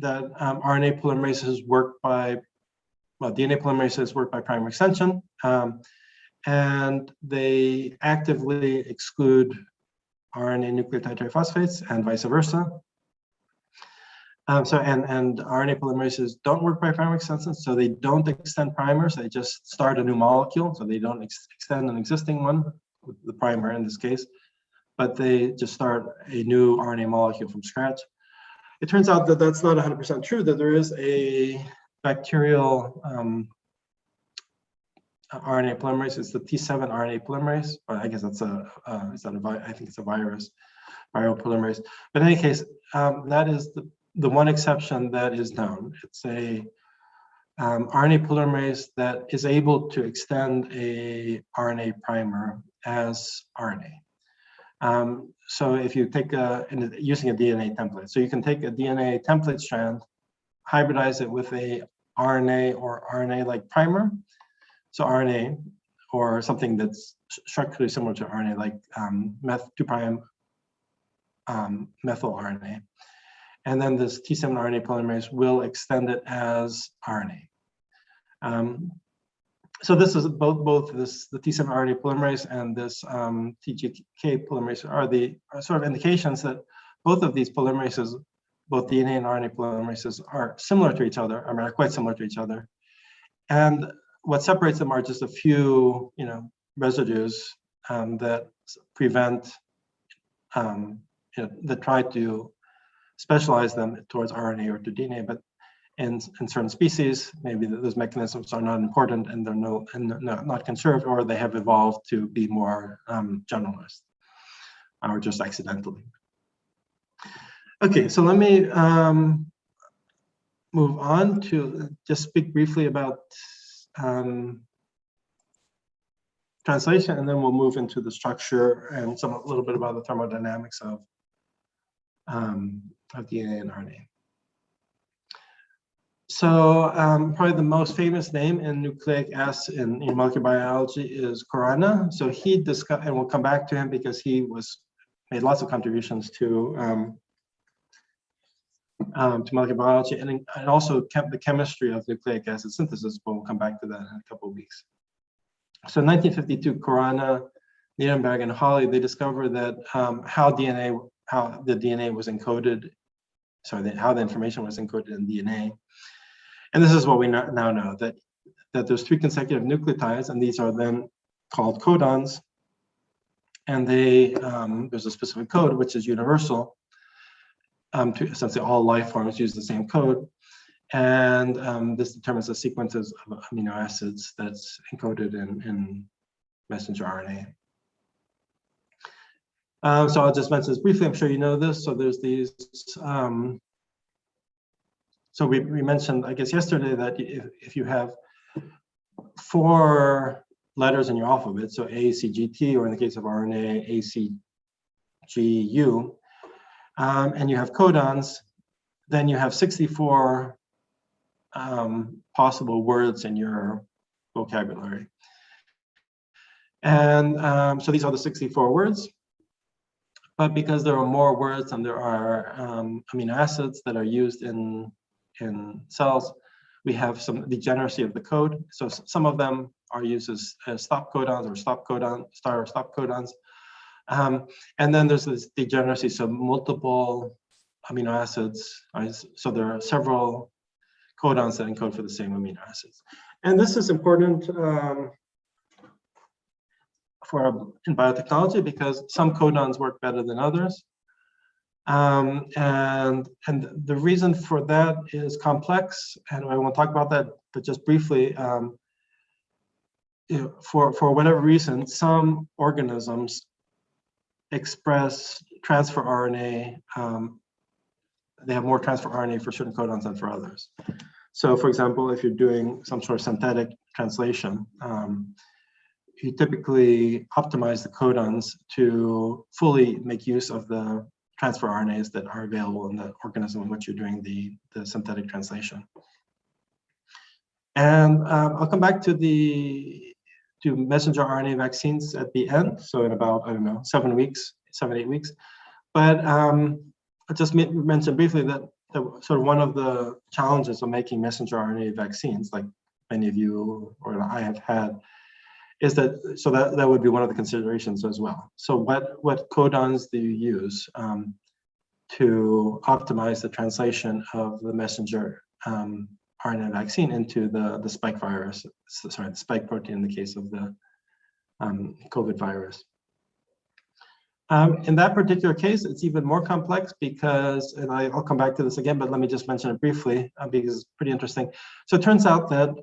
RNA polymerases work by, DNA polymerases work by primer extension, and they actively exclude RNA nucleotide triphosphates and vice versa. And RNA polymerases don't work by primer extension, so they don't extend primers. They just start a new molecule, so they don't extend an existing one, with the primer in this case, but they just start a new RNA molecule from scratch. It turns out that that's not 100% true, that there is a bacterial RNA polymerase. It's the T7 RNA polymerase, or I guess that's I think it's a viral polymerase. But in any case, that is the one exception that is known. It's a RNA polymerase that is able to extend a RNA primer as RNA. So if you take using a DNA template, so you can take a DNA template strand, hybridize it with a RNA or RNA-like primer, so RNA or something that's structurally similar to RNA, like 2' methyl RNA, and then this T7 RNA polymerase will extend it as RNA. So this is both the T Rna polymerase and this TGK polymerase are sort of indications that both of these polymerases, both DNA and RNA polymerases, are similar to each other. I mean, are quite similar to each other. And what separates them are just a few, residues that prevent, that try to specialize them towards RNA or to DNA, but in certain species, maybe those mechanisms are not important and they're not conserved, or they have evolved to be more generalist, or just accidentally. Okay, so let me move on to just speak briefly about translation, and then we'll move into the structure and a little bit about the thermodynamics of DNA and RNA. So probably the most famous name in nucleic acid in molecular biology is Rna. So he discussed, and we'll come back to him because he made lots of contributions to molecular biology and also kept the chemistry of nucleic acid synthesis, but we'll come back to that in a couple of weeks. So in 1952, Rna, Nierenberg, and Hawley, they discovered that how the DNA was encoded, how the information was encoded in DNA. And this is what we now know, that there's 3 consecutive nucleotides, and these are then called codons. And there's a specific code, which is universal. To essentially all life forms use the same code. And this determines the sequences of amino acids that's encoded in messenger RNA. So I'll just mention this briefly, I'm sure you know this. So there's these, so we mentioned, I guess, yesterday that if you have 4 letters in your alphabet, so A, C, G, T, or in the case of RNA, A, C, G, U, and you have codons, then you have 64 possible words in your vocabulary. And so these are the 64 words. But because there are more words than there are amino acids that are used in cells, we have some degeneracy of the code. So some of them are used as stop codons or stop codons. And then there's this degeneracy, so multiple amino acids. So there are several codons that encode for the same amino acids. And this is important in biotechnology because some codons work better than others. And the reason for that is complex, and I won't talk about that, but just briefly, for whatever reason, some organisms express transfer RNA. They have more transfer RNA for certain codons than for others. So, for example, if you're doing some sort of synthetic translation, you typically optimize the codons to fully make use of the transfer RNAs that are available in the organism in which you're doing the synthetic translation. And I'll come back to messenger RNA vaccines at the end, so in about, 7 weeks, 7-8 weeks. But I just mentioned briefly that sort of one of the challenges of making messenger RNA vaccines, like many of you or I have had, is that would be one of the considerations as well. So what codons do you use to optimize the translation of the messenger RNA vaccine into the spike virus, the spike protein in the case of the COVID virus? In that particular case, it's even more complex because, and I'll come back to this again, but let me just mention it briefly because it's pretty interesting. So it turns out that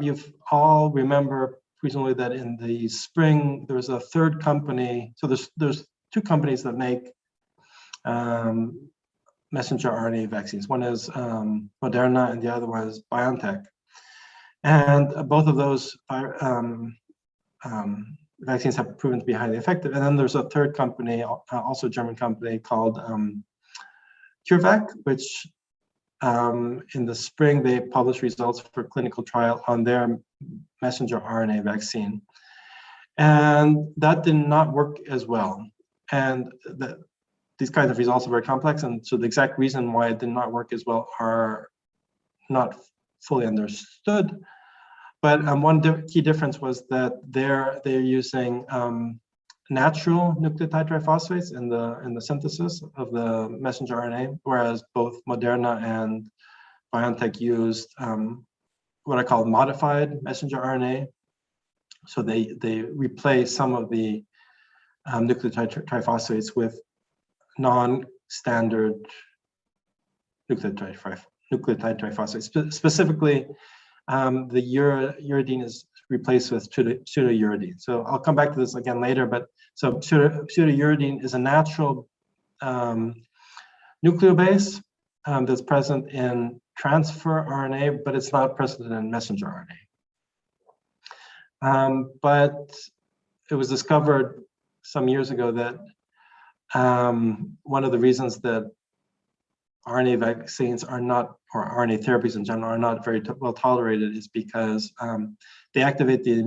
you've all remember recently that in the spring, there was a third company. So there's 2 companies that make messenger RNA vaccines. One is Moderna and the other one is BioNTech. And both of those vaccines have proven to be highly effective. And then there's a third company, also a German company called CureVac, which in the spring, they published results for clinical trial on their messenger RNA vaccine. And that did not work as well. And these kinds of results are very complex. And so the exact reason why it did not work as well are not fully understood. But one key difference was that they're using natural nucleotide triphosphates in the synthesis of the messenger RNA, whereas both Moderna and BioNTech used what I call modified messenger RNA. So they replace some of the nucleotide triphosphates with non-standard nucleotide triphosphates. Specifically, the uridine is replaced with pseudouridine. So I'll come back to this again later, but so pseudouridine is a natural nucleobase that's present in transfer RNA, but it's not present in messenger RNA. But it was discovered some years ago that one of the reasons that RNA vaccines are not, or RNA therapies in general, are not very well tolerated is because they activate the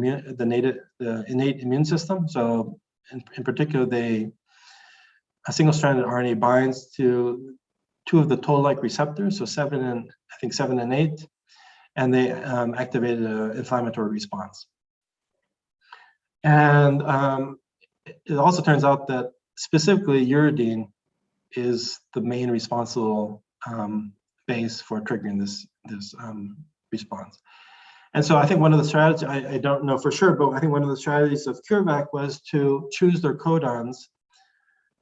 innate immune system. So in particular, a single-stranded RNA binds to two of the toll-like receptors, so 7 and 8, and they activate an inflammatory response. And it also turns out that specifically uridine is the main responsible base for triggering this response. And so I think one of the strategies, I don't know for sure, but I think one of the strategies of CureVac was to choose their codons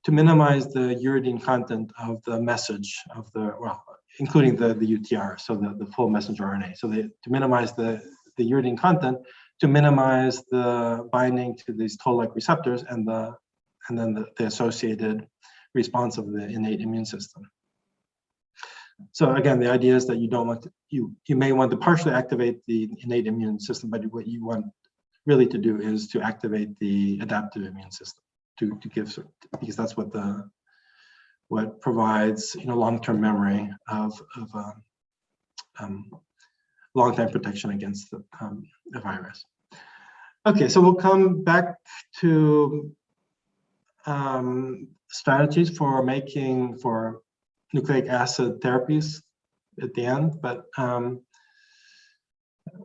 to minimize the uridine content of the message of including the UTR, so the full messenger RNA. So to minimize the uridine content, to minimize the binding to these toll-like receptors and then the associated response of the innate immune system. So again, the idea is that you don't want to, you may want to partially activate the innate immune system, but what you want really to do is to activate the adaptive immune system to give, because that's what provides long-term memory of long-time protection against the virus. Okay, so we'll come back to strategies for nucleic acid therapies at the end, but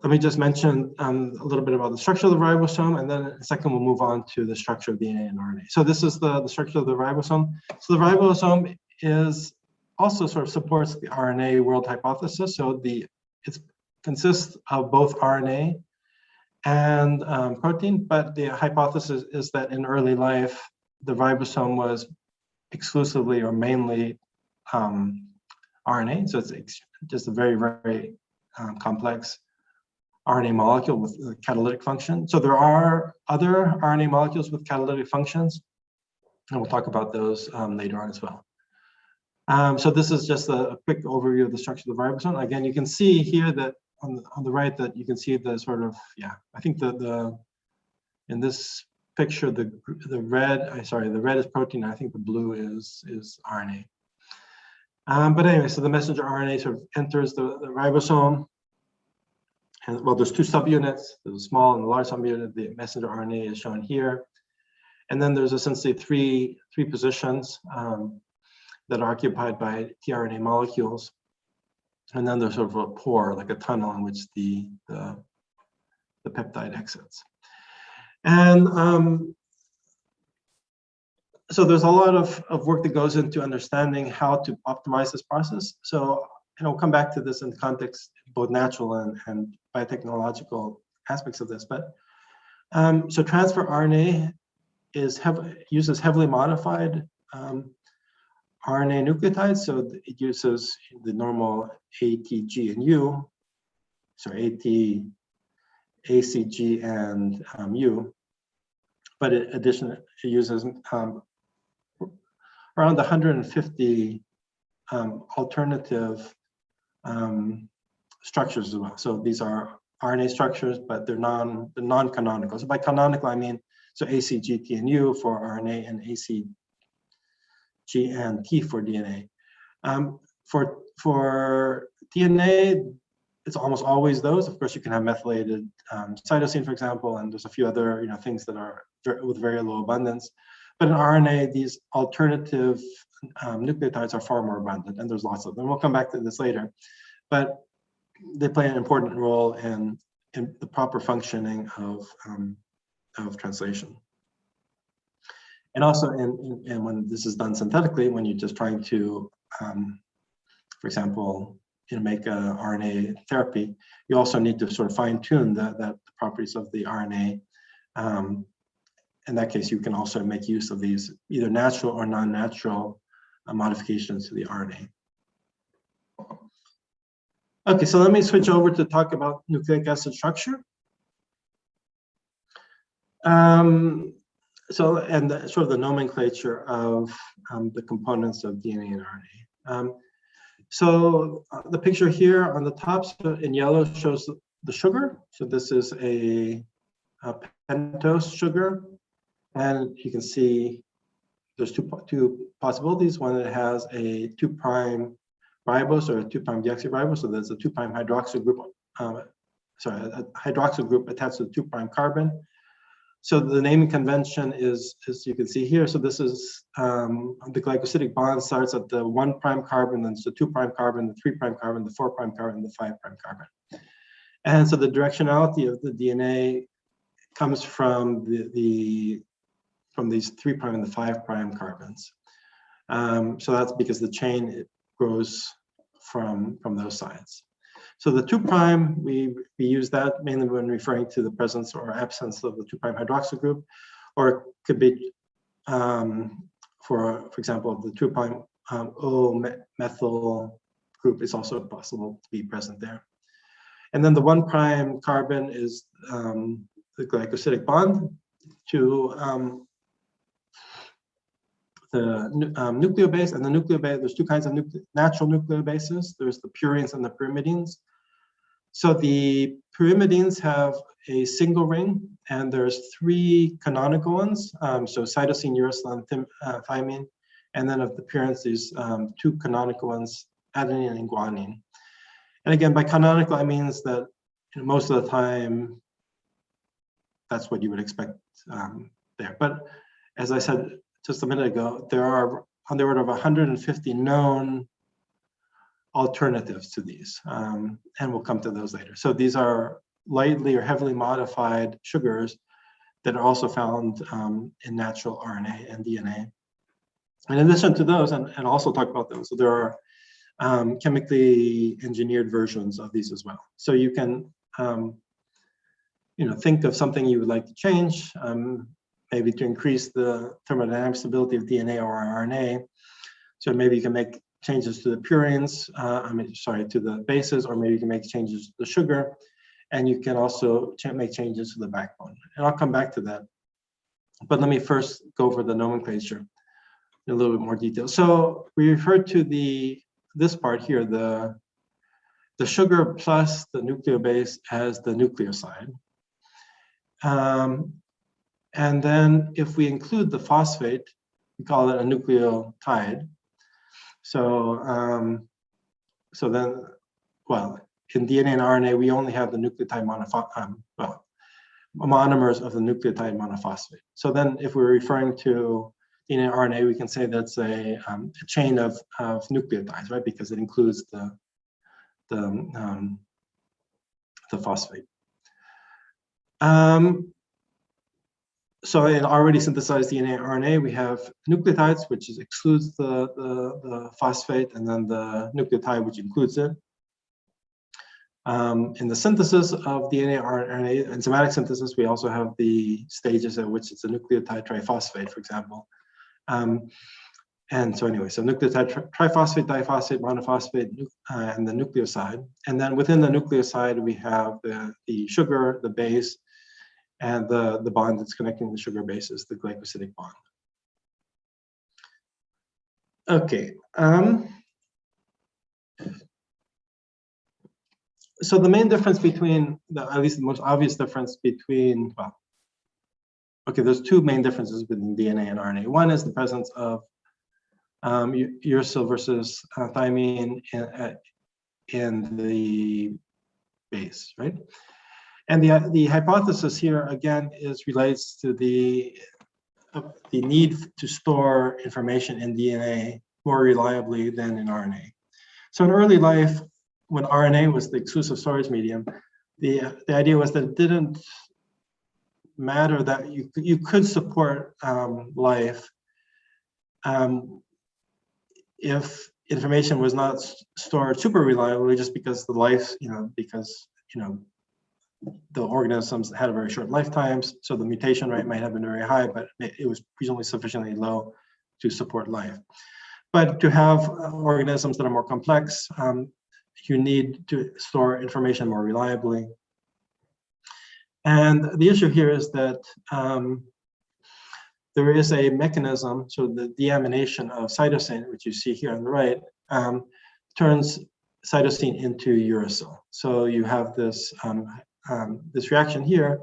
let me just mention a little bit about the structure of the ribosome, and then in a second we'll move on to the structure of DNA and RNA. So this is the structure of the ribosome. So the ribosome also sort of supports the RNA world hypothesis. So it consists of both RNA and protein, but the hypothesis is that in early life, the ribosome was exclusively or mainly RNA. So it's just a very, very complex RNA molecule with a catalytic function. So there are other RNA molecules with catalytic functions, and we'll talk about those later on as well. So this is just a quick overview of the structure of the ribosome. Again, you can see here that on the right that you can see the sort of, I think in this picture, the red is protein, I think the blue is RNA. But anyway, so the messenger RNA sort of enters the ribosome. And well, there's two subunits, there's a small and a large subunit. The messenger RNA is shown here. And then there's essentially three positions that are occupied by tRNA molecules. And then there's sort of a pore, like a tunnel in which the peptide exits. And so there's a lot of work that goes into understanding how to optimize this process. So, and I'll come back to this in the context of both natural and biotechnological aspects of this. But so transfer RNA uses heavily modified RNA nucleotides. So it uses the normal A, T, G, and U. So A, T, A, C, G, and U. But in addition, it uses around 150 alternative structures as well. So these are RNA structures, but they're non-canonical. So by canonical, I mean, so A, C, G, T, and U for RNA, and A, C, G, and T for DNA. For DNA, it's almost always those. Of course, you can have methylated cytosine, for example, and there's a few other things that are with very low abundance. But in RNA, these alternative nucleotides are far more abundant, and there's lots of them. We'll come back to this later. But they play an important role in in the proper functioning of translation. And also, and when this is done synthetically, when you're just trying to, for example, make a RNA therapy, you also need to sort of fine-tune the properties of the RNA. In that case, you can also make use of these either natural or non-natural modifications to the RNA. Okay, so let me switch over to talk about nucleic acid structure. Sort of the nomenclature of the components of DNA and RNA. The picture here on the top, so in yellow, shows the sugar. So this is a pentose sugar, and you can see there's two possibilities. One, it has a 2' ribose or a 2' deoxyribose. So there's a 2' hydroxyl group, a hydroxyl group attached to the 2' carbon. So the naming convention is, as you can see here, so this is the glycosidic bond starts at the 1' carbon, then it's the 2' carbon, the 3' carbon, the 4' carbon, and the 5' carbon. And so the directionality of the DNA comes from from these 3' and the 5' carbons. So that's because the chain grows from those sides. So the 2', we use that mainly when referring to the presence or absence of the 2' hydroxyl group, or it could be, for example, the 2' O-methyl group is also possible to be present there. And then the 1' carbon is the glycosidic bond to the nucleobase. And the nucleobase, there's two kinds of natural nucleobases. There's the purines and the pyrimidines. So the pyrimidines have a single ring, and there's 3 canonical ones. So cytosine, uracil, and thymine. And then of the purines, there's 2 canonical ones, adenine and guanine. And again, by canonical, it means that most of the time, that's what you would expect there. But as I said just a minute ago, there are on the order of 150 known alternatives to these, and we'll come to those later. So these are lightly or heavily modified sugars that are also found in natural RNA and DNA. In addition to those, and also talk about those, so there are chemically engineered versions of these as well. So you can think of something you would like to change, maybe to increase the thermodynamic stability of DNA or RNA. So maybe you can make changes to the purines, to the bases, or maybe you can make changes to the sugar, and you can also make changes to the backbone. And I'll come back to that. But let me first go over the nomenclature in a little bit more detail. So we refer to this part here, the sugar plus the nucleobase as the nucleoside. And then if we include the phosphate, we call it a nucleotide. So, then, well, in DNA and RNA, we only have the nucleotide monomers of the nucleotide monophosphate. So then if we're referring to DNA and RNA, we can say that's a chain of nucleotides, right? Because it includes the phosphate. So in already synthesized DNA and RNA, we have nucleotides, which excludes the phosphate, and then the nucleotide, which includes it. In the synthesis of DNA and RNA, enzymatic synthesis, we also have the stages at which it's a nucleotide triphosphate, for example. And so anyway, so nucleotide triphosphate, diphosphate, monophosphate, and the nucleoside. And then within the nucleoside, we have the sugar, the base, and the bond that's connecting the sugar bases, the glycosidic bond. Okay. So the main difference between, at least the most obvious difference between, well, okay, there's 2 main differences between DNA and RNA. One is the presence of uracil versus thymine in the base, right? And the hypothesis here, again, relates to the need to store information in DNA more reliably than in RNA. So in early life, when RNA was the exclusive storage medium, the idea was that it didn't matter that you could support life if information was not stored super reliably, just because the life, the organisms had a very short lifetimes, so the mutation rate might have been very high, but it was presumably sufficiently low to support life. But to have organisms that are more complex, you need to store information more reliably. And the issue here is that there is a mechanism, so the deamination of cytosine, which you see here on the right, turns cytosine into uracil. So you have this this reaction here,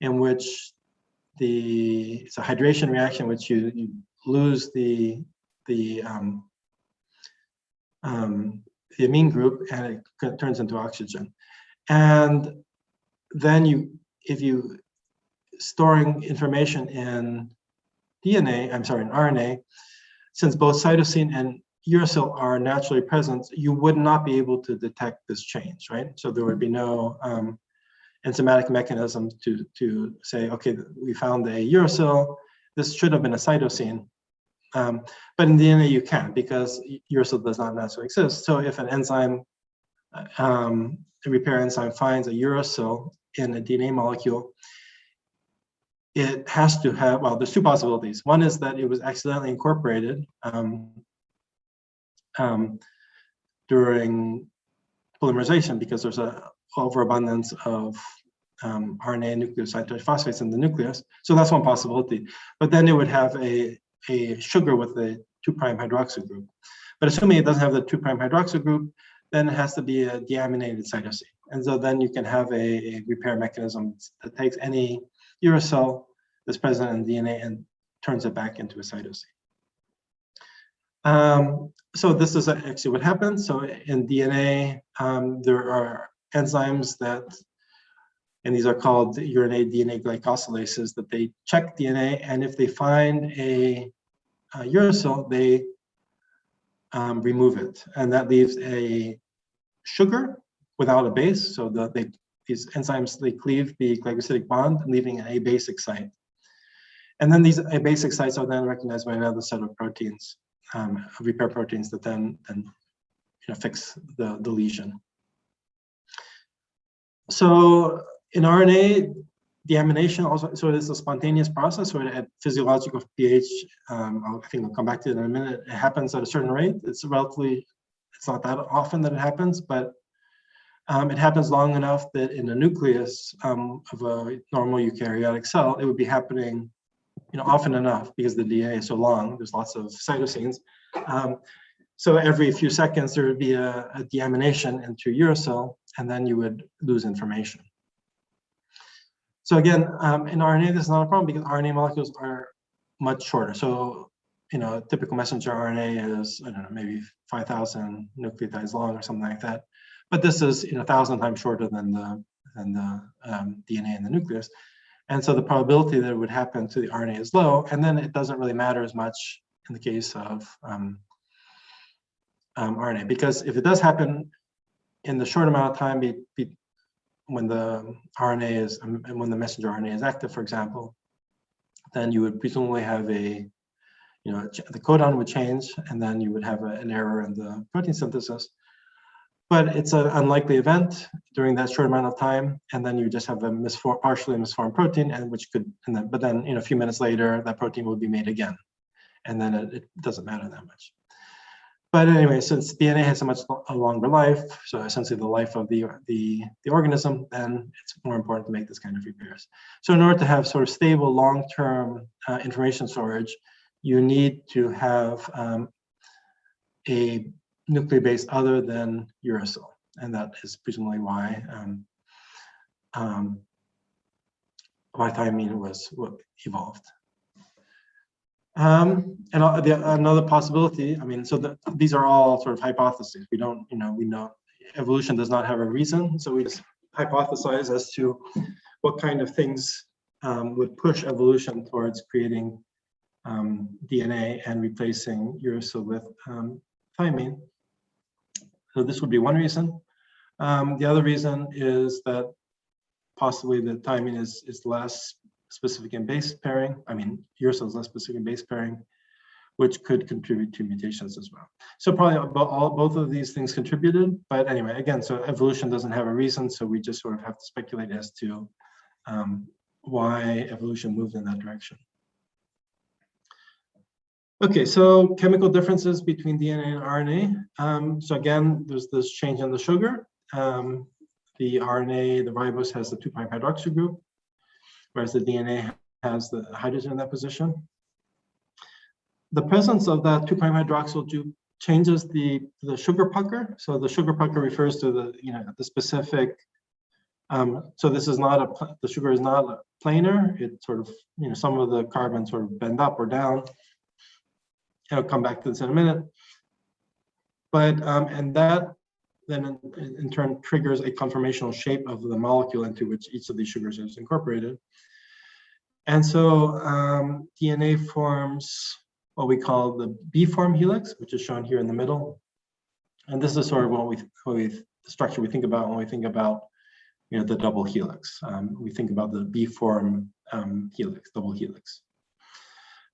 in which it's a hydration reaction, which you lose the amine group, and it turns into oxygen. And then if you storing information in DNA, in RNA, since both cytosine and uracil are naturally present, you would not be able to detect this change, right? So there would be no enzymatic mechanism to say, okay, we found a uracil, this should have been a cytosine. But in DNA you can't, because uracil does not naturally exist. So if an enzyme, a repair enzyme, finds a uracil in a DNA molecule, it has to have, well, there's two possibilities. One is that it was accidentally incorporated during polymerization, because there's an overabundance of RNA nucleoside triphosphates in the nucleus. So that's one possibility. But then it would have a sugar with a 2' hydroxyl group. But assuming it doesn't have the 2' hydroxyl group, then it has to be a deaminated cytosine. And so then you can have a repair mechanism that takes any uracil that's present in DNA and turns it back into a cytosine. So this is actually what happens. So in DNA, there are enzymes that, and these are called Rna DNA glycosylases, that they check DNA, and if they find a uracil, they remove it, and that leaves a sugar without a base. So these enzymes, they cleave the glycosidic bond, leaving an abasic site. And then these abasic sites are then recognized by another set of proteins, repair proteins, that then fix the lesion. So in RNA, deamination also, so it is a spontaneous process where at physiological pH, I think I'll come back to it in a minute, it happens at a certain rate. It's not that often that it happens, but it happens long enough that in the nucleus of a normal eukaryotic cell, it would be happening often enough, because the DNA is so long, there's lots of cytosines. So every few seconds, there would be a deamination into uracil, and then you would lose information. So again, in RNA, this is not a problem, because RNA molecules are much shorter. So, typical messenger RNA is, I don't know, maybe 5,000 nucleotides long or something like that. But this is 1,000 times shorter than the DNA in the nucleus. And so the probability that it would happen to the RNA is low, and then it doesn't really matter as much in the case of RNA, because if it does happen in the short amount of time when the RNA is, and when the messenger RNA is active, for example, then you would presumably have the codon would change, and then you would have an error in the protein synthesis. But it's an unlikely event during that short amount of time, and then you just have a partially misformed protein, and but then a few minutes later, that protein will be made again, and then it doesn't matter that much. But anyway, since DNA has a longer life, so essentially the life of the organism, then it's more important to make this kind of repairs. So in order to have sort of stable long-term information storage, you need to have a nucleobase other than uracil, and that is presumably why thiamine was what evolved. And another possibility, so these are all sort of hypotheses. We don't, we know evolution does not have a reason, so we just hypothesize as to what kind of things would push evolution towards creating DNA and replacing uracil with thiamine. So this would be one reason. The other reason is that possibly the thymine is less specific in base pairing. I mean, uracil is less specific in base pairing, which could contribute to mutations as well. So probably both of these things contributed. But anyway, again, so evolution doesn't have a reason, so we just sort of have to speculate as to why evolution moved in that direction. Okay, so chemical differences between DNA and RNA. So again, there's this change in the sugar. The RNA, the ribose, has the 2' hydroxyl group, whereas the DNA has the hydrogen in that position. The presence of that 2' hydroxyl group changes the sugar pucker. So the sugar pucker refers to the specific. So this is not the sugar is not a planar. It sort of, some of the carbons sort of bend up or down. I'll come back to this in a minute. But and that then in turn triggers a conformational shape of the molecule into which each of these sugars is incorporated. And so DNA forms what we call the B-form helix, which is shown here in the middle. And this is sort of the structure we think about when we think about the double helix. We think about the B-form helix, double helix.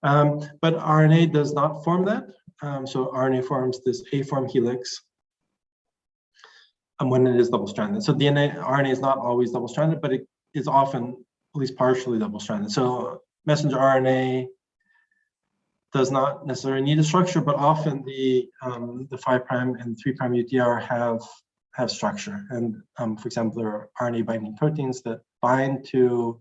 But RNA does not form that. So RNA forms this A-form helix when it is double-stranded. So RNA is not always double-stranded, but it is often at least partially double-stranded. So messenger RNA does not necessarily need a structure, but often the 5' and 3' UTR have structure. And for example, there are RNA binding proteins that bind to,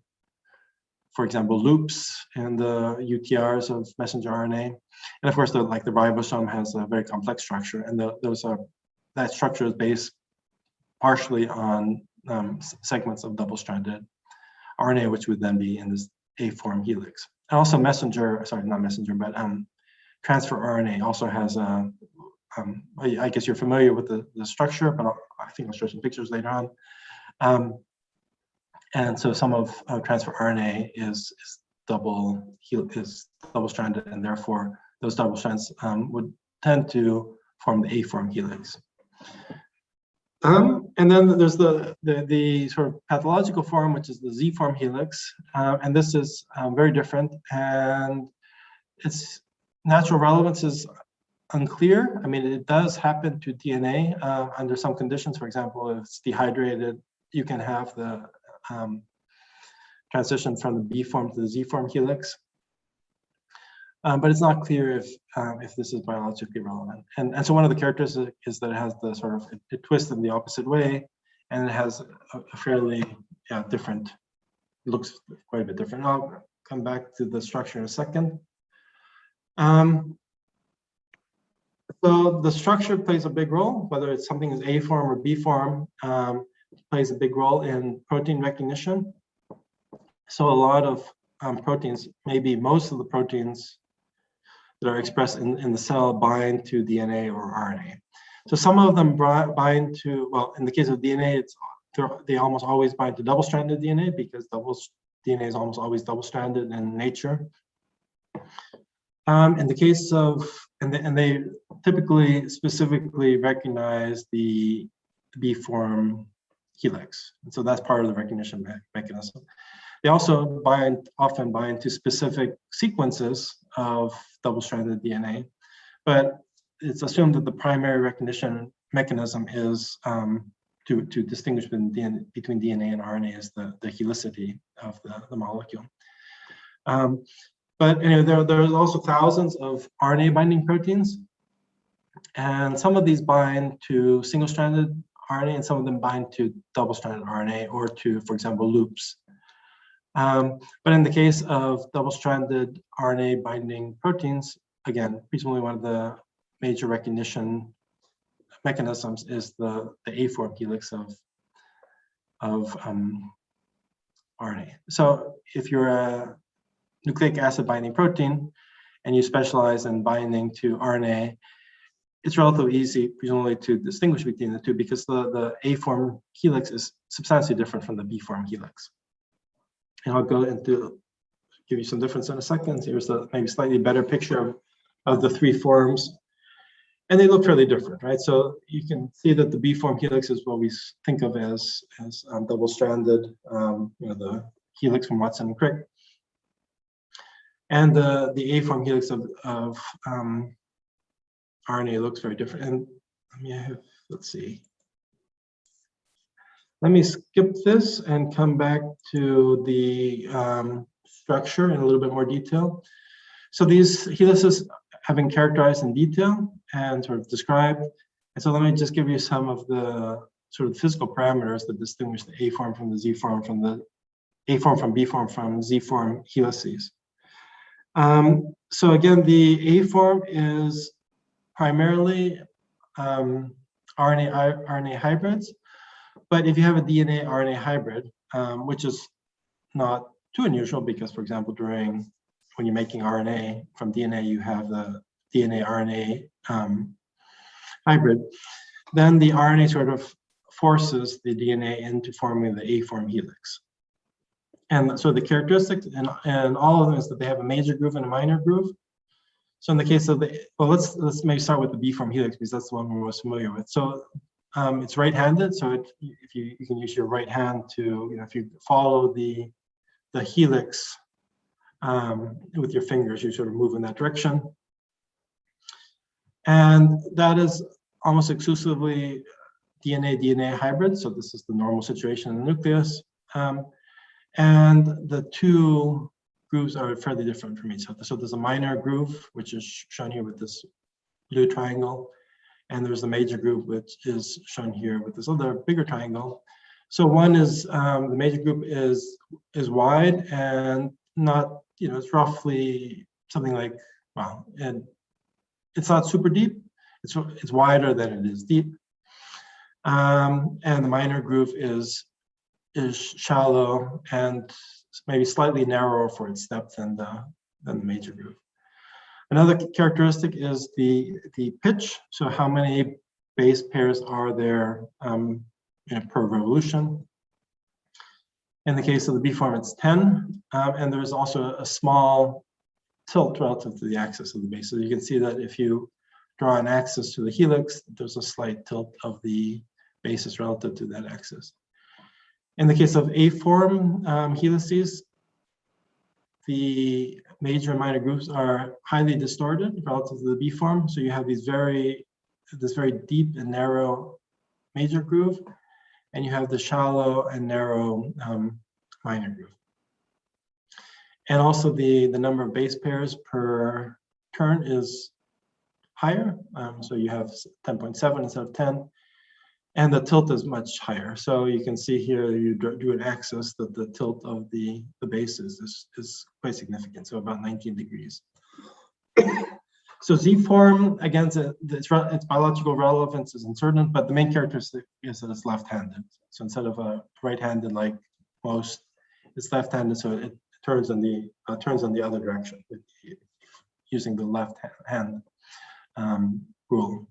for example, loops in the UTRs of messenger RNA. And of course, the ribosome has a very complex structure, and that structure is based partially on segments of double-stranded RNA, which would then be in this A-form helix. And also transfer RNA also has a, I guess you're familiar with the structure, but I think I'll show some pictures later on. And so some of transfer RNA is double-stranded, and therefore those double strands would tend to form the A-form helix. And then there's the sort of pathological form, which is the Z-form helix, and this is very different, and its natural relevance is unclear. I mean, it does happen to DNA under some conditions. For example, if it's dehydrated, you can have the transition from the B-form to the Z-form helix. But it's not clear if this is biologically relevant. And so one of the characteristics is that it has the sort of, it twists in the opposite way, and it has a fairly different, looks quite a bit different. I'll come back to the structure in a second. So the structure plays a big role, whether it's something is A-form or B-form, plays a big role in protein recognition. So a lot of proteins, maybe most of the proteins that are expressed in the cell bind to DNA or RNA. So some of them bind to, well, in the case of DNA, they almost always bind to double-stranded DNA because DNA is almost always double-stranded in nature. In the case of, and they typically specifically recognize the B-form helix. And so that's part of the recognition mechanism. They also often bind to specific sequences of double-stranded DNA, but it's assumed that the primary recognition mechanism is to distinguish between DNA and RNA is the helicity of the molecule. But anyway, there's also thousands of RNA binding proteins, and some of these bind to single-stranded RNA, and some of them bind to double-stranded RNA or to, for example, loops. But in the case of double-stranded RNA binding proteins, again, presumably one of the major recognition mechanisms is the A-form helix of RNA. So if you're a nucleic acid binding protein and you specialize in binding to RNA, it's relatively easy, presumably, to distinguish between the two because the A-form helix is substantially different from the B-form helix. And I'll go into give you some difference in a second. Here's a maybe slightly better picture of the three forms. And they look fairly different, right? So you can see that the B form helix is what we think of as double-stranded, the helix from Watson and Crick. And the A form helix of RNA looks very different. And let's see. Let me skip this and come back to the structure in a little bit more detail. So these helices have been characterized in detail and sort of described. And so let me just give you some of the sort of physical parameters that distinguish the A form from the Z form, from the A form from B form from Z form helices. So again, the A form is primarily RNA hybrids. But if you have a DNA RNA hybrid, which is not too unusual because, for example, when you're making RNA from DNA, you have the DNA RNA hybrid, then the RNA sort of forces the DNA into forming the A form helix. And so the characteristics in all of them is that they have a major groove and a minor groove. So in the case of let's maybe start with the B form helix because that's the one we're most familiar with. So it's right-handed, so if you can use your right hand to, if you follow the helix with your fingers, you sort of move in that direction. And that is almost exclusively DNA hybrid, so this is the normal situation in the nucleus. And the two grooves are fairly different from each other. So there's a minor groove, which is shown here with this blue triangle. And there's the major groove, which is shown here with this other bigger triangle. So one is, the major groove is wide and not, it's roughly something like, well, and it's not super deep. It's wider than it is deep. And the minor groove is shallow and maybe slightly narrower for its depth than the major groove. Another characteristic is the pitch. So how many base pairs are there per revolution? In the case of the B form, it's 10. And there's also a small tilt relative to the axis of the base. So you can see that if you draw an axis to the helix, there's a slight tilt of the bases relative to that axis. In the case of A form helices, the major and minor grooves are highly distorted relative to the B form. So you have this very deep and narrow major groove, and you have the shallow and narrow minor groove. And also the number of base pairs per turn is higher. So you have 10.7 instead of 10. And the tilt is much higher. So you can see here, you do an axis that the tilt of the bases is quite significant, so about 19 degrees. So Z form, again, its biological relevance is uncertain, but the main characteristic is that it's left-handed. So instead of a right-handed like most, it's left-handed, so it turns on the other direction using the left hand rule.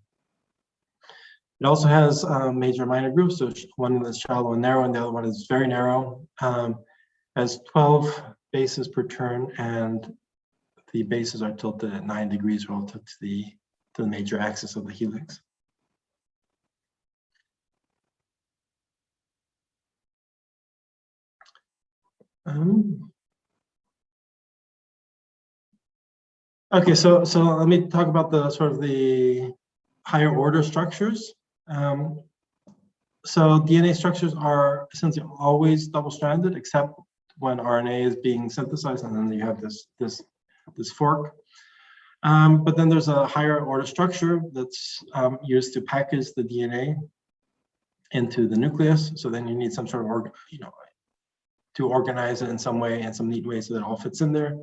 It also has major and minor grooves, so one is shallow and narrow, and the other one is very narrow. Has 12 bases per turn, and the bases are tilted at 9 degrees relative to the major axis of the helix. Okay, so let me talk about the sort of the higher order structures. So DNA structures are essentially always double-stranded, except when RNA is being synthesized, and then you have this fork. But then there's a higher order structure that's used to package the DNA into the nucleus. So then you need some sort of to organize it in some way, in some neat way, so that it all fits in there.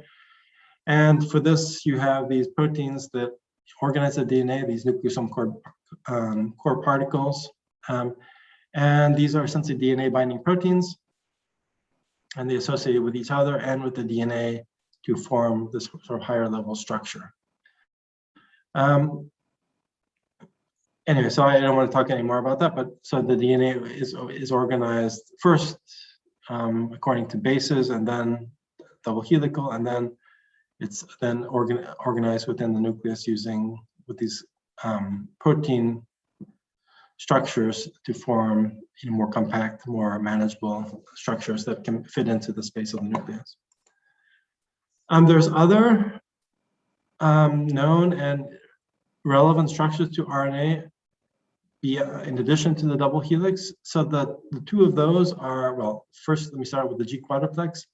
And for this, you have these proteins that organize the DNA, these nucleosome core particles. And these are essentially DNA binding proteins, and they associate with each other and with the DNA to form this sort of higher level structure. Anyway, so I don't want to talk any more about that, but so the DNA is organized first according to bases, and then double helical, and then it's then organized within the nucleus with these protein structures to form more compact, more manageable structures that can fit into the space of the nucleus. There's other known and relevant structures to RNA in addition to the double helix. So the two of those are, well, first let me start with the G quadriplex.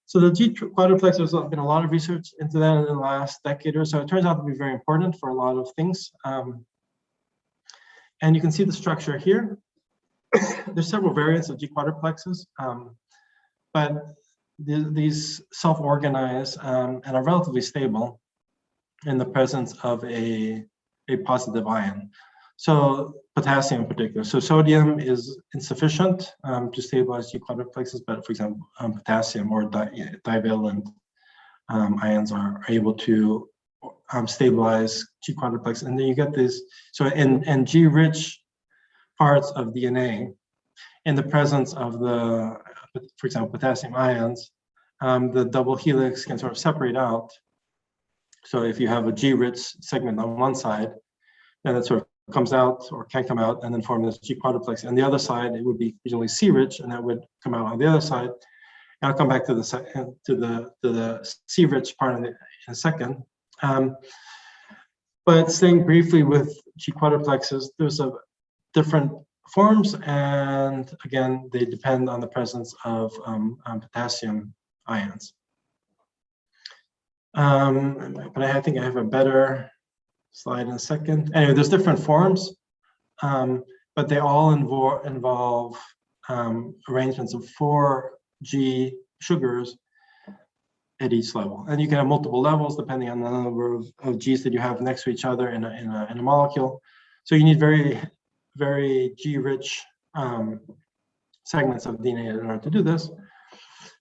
So the G quadriplex, there's been a lot of research into that in the last decade or so. It turns out to be very important for a lot of things. And you can see the structure here. There's several variants of G quadruplexes, but these self-organize and are relatively stable in the presence of a positive ion. So potassium in particular. So sodium is insufficient to stabilize G quadruplexes, but for example, potassium or divalent ions are able to stabilize G quadruplex. And then you get this, so in G-rich parts of DNA, in the presence of the, for example, potassium ions, the double helix can sort of separate out. So if you have a G-rich segment on one side, then it sort of comes out or can come out and then form this G quadruplex. And the other side, it would be usually C-rich, and that would come out on the other side. And I'll come back to the C-rich part in a second. But staying briefly with G quadruplexes, there's different forms, and again, they depend on the presence of potassium ions. But I think I have a better slide in a second. Anyway, there's different forms, but they all involve arrangements of 4 G sugars at each level. And you can have multiple levels depending on the number of Gs that you have next to each other in a molecule. So you need very, very G-rich segments of DNA in order to do this.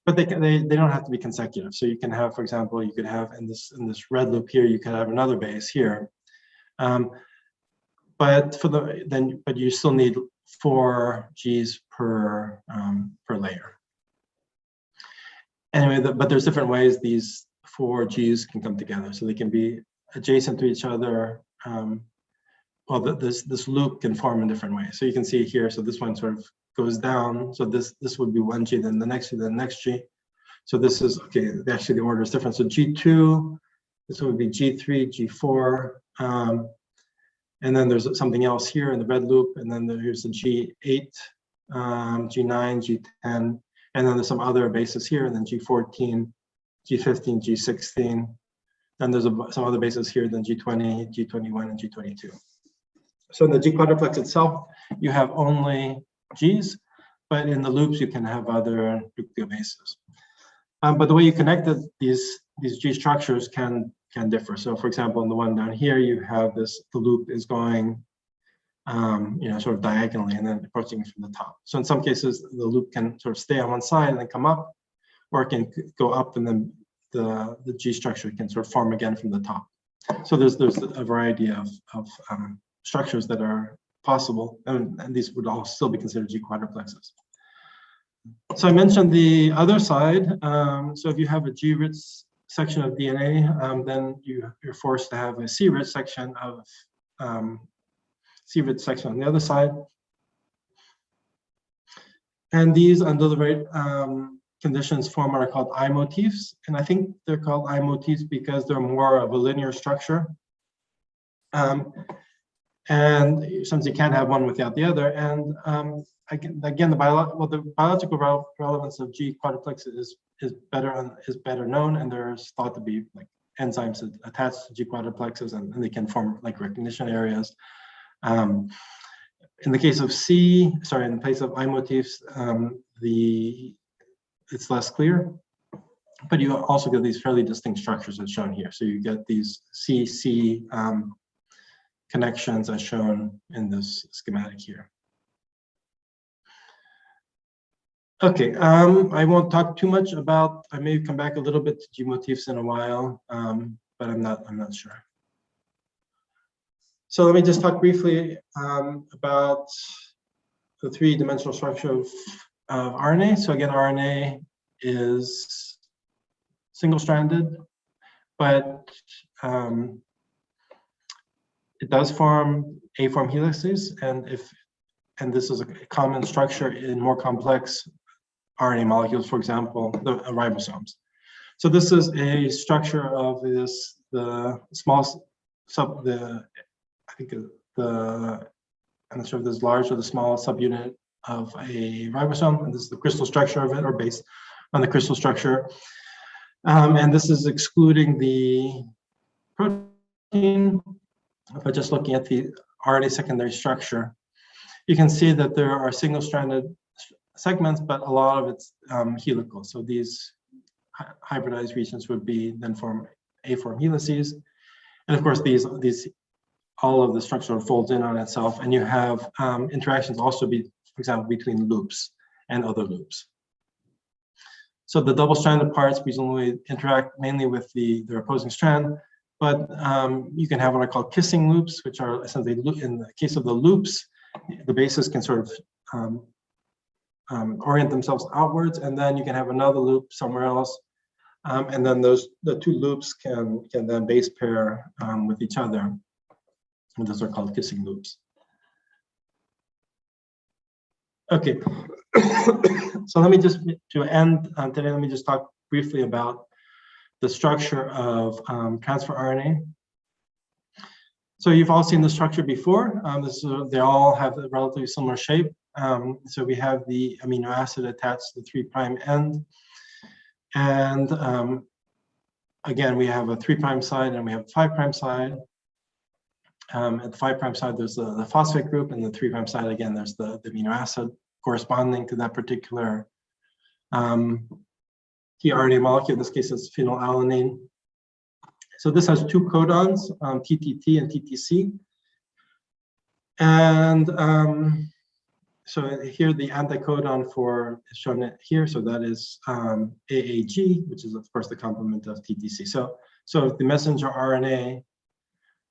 But they don't have to be consecutive. So you can have, for example, you could have in this red loop here, you could have another base here. But you still need 4 Gs per layer. Anyway, but there's different ways these 4 Gs can come together. So they can be adjacent to each other. Well, this loop can form in different ways. So you can see here. So this one sort of goes down. So this would be 1 G, then the next G, then the next G. So this is okay. Actually, the order is different. So G2. This would be G3, G4. And then there's something else here in the red loop, and then there's a G8, G9, G10, and then there's some other bases here, and then G14, G15, G16. Then there's some other bases here, then G20, G21, and G22. So in the G quadruplex itself, you have only Gs, but in the loops you can have other nucleobases. But the way you connected these G structures can differ. So for example, in the one down here, you have the loop is going, sort of diagonally and then approaching from the top. So in some cases, the loop can sort of stay on one side and then come up, or it can go up and then the G structure can sort of form again from the top. So there's a variety of structures that are possible, and these would all still be considered G quadruplexes. So I mentioned the other side. So if you have a G-rich section of DNA, then you're forced to have a C-rich section of C-rich section on the other side. And these, under the right conditions, form what are called I motifs. And I think they're called I motifs because they're more of a linear structure. And since you can't have one without the other, and again, the biological relevance of G quadruplexes is better known, and there's thought to be like enzymes attached to G quadruplexes, and they can form like recognition areas. In the case of in the case of I motifs, it's less clear, but you also get these fairly distinct structures as shown here. So you get these C connections as shown in this schematic here. Okay, I won't talk too much about, I may come back a little bit to G motifs in a while, but I'm not sure. So let me just talk briefly about the 3-dimensional structure of RNA. So again, RNA is single-stranded, but it does form A-form helices, and this is a common structure in more complex RNA molecules, for example, the ribosomes. So this is a structure of the small sub, I think I'm not sure if this is large or the small subunit of a ribosome, and this is the crystal structure of it, or based on the crystal structure. And this is excluding the protein, but just looking at the RNA secondary structure. You can see that there are single-stranded segments, but a lot of it's helical. So these hybridized regions would be then form A-form helices. And of course, all of the structure folds in on itself, and you have interactions also for example, between loops and other loops. So the double-stranded parts presumably interact mainly with the opposing strand, but you can have what I call kissing loops, which are essentially, in the case of the loops, the bases can sort of orient themselves outwards, and then you can have another loop somewhere else, and then the two loops can then base pair with each other, and those are called kissing loops. Okay, so let me just, to end today, let me just talk briefly about the structure of transfer RNA. So you've all seen the structure before. They all have a relatively similar shape. So we have the amino acid attached to the 3' end. And again, we have a 3' side and we have a 5' side. At the 5' side, there's the phosphate group, and the 3' side, again, there's the amino acid corresponding to that particular tRNA molecule. In this case, it's phenylalanine. So this has two codons, TTT and TTC. And so here the anticodon is shown here. So that is AAG, which is of course the complement of TTC. So if the messenger RNA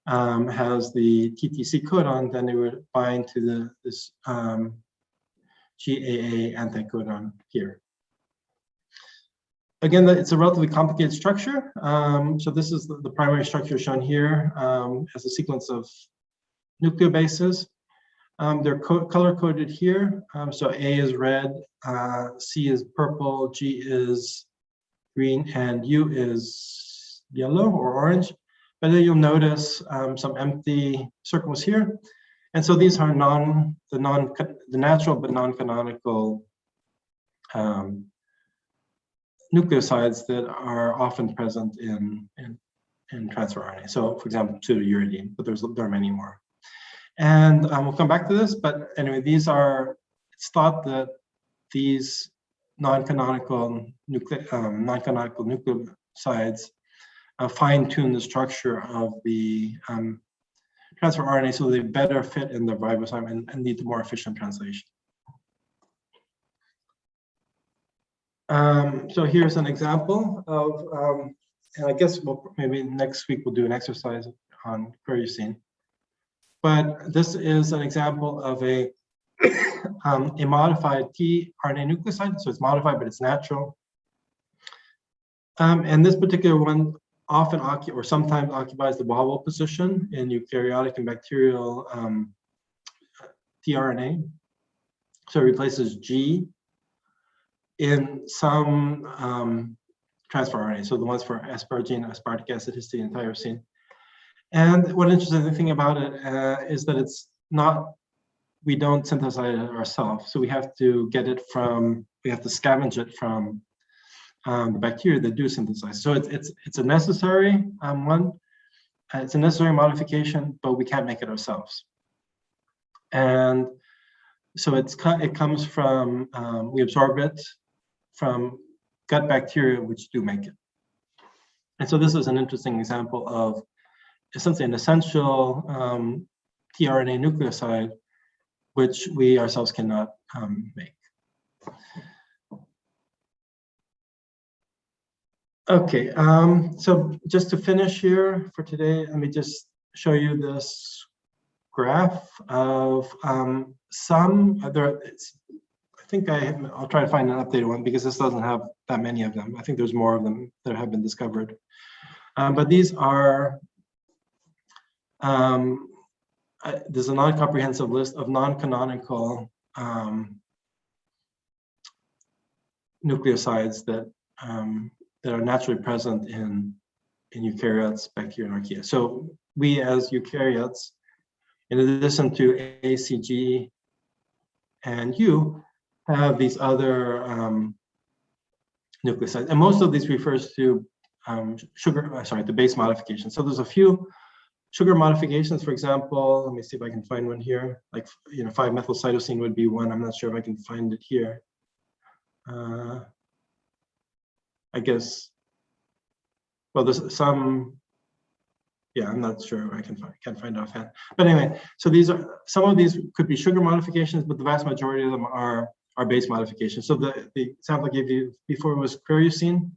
has the TTC codon, then it would bind to this GAA anticodon here. Again, it's a relatively complicated structure. So this is the primary structure shown here as a sequence of nucleobases. They're color-coded here. So A is red, C is purple, G is green, and U is yellow or orange. But then you'll notice some empty circles here. And so these are the natural but non-canonical nucleosides that are often present in transfer RNA. So, for example, pseudouridine, but there are many more. And we'll come back to this, but anyway, it's thought that these non-canonical nucleosides fine-tune the structure of the transfer RNA so they better fit in the ribosome and lead to more efficient translation. So here's an example of, and I guess maybe next week we'll do an exercise on Uracil. But this is an example of a modified T Rna nucleoside. So it's modified, but it's natural. And this particular one often or sometimes occupies the wobble position in eukaryotic and bacterial tRNA. So it replaces G in some transfer RNA, so the ones for asparagine, aspartic acid, histidine, and tyrosine. And one interesting thing about it is that we don't synthesize it ourselves. So we have to scavenge it from the bacteria that do synthesize. So it's a necessary one. It's a necessary modification, but we can't make it ourselves. And so it comes from, we absorb it from gut bacteria, which do make it. And so this is an interesting example of essentially an essential tRNA nucleoside, which we ourselves cannot make. Okay, so just to finish here for today, let me just show you this graph of I'll try to find an updated one because this doesn't have that many of them. I think there's more of them that have been discovered. But these are there's a non-comprehensive list of non-canonical nucleosides that that are naturally present in eukaryotes, bacteria, and archaea. So we, as eukaryotes, in addition to A, C, G, and U, have these other nucleosides, and most of these refers to the base modification. So there's a few sugar modifications. For example, let me see if I can find one here. Like 5-methylcytosine would be one. I'm not sure if I can find it here. I guess. Well, there's some. Yeah, I'm not sure. I can't find it offhand. But anyway, so some of these could be sugar modifications, but the vast majority of them are base modifications. So the example I gave you before was Uracil,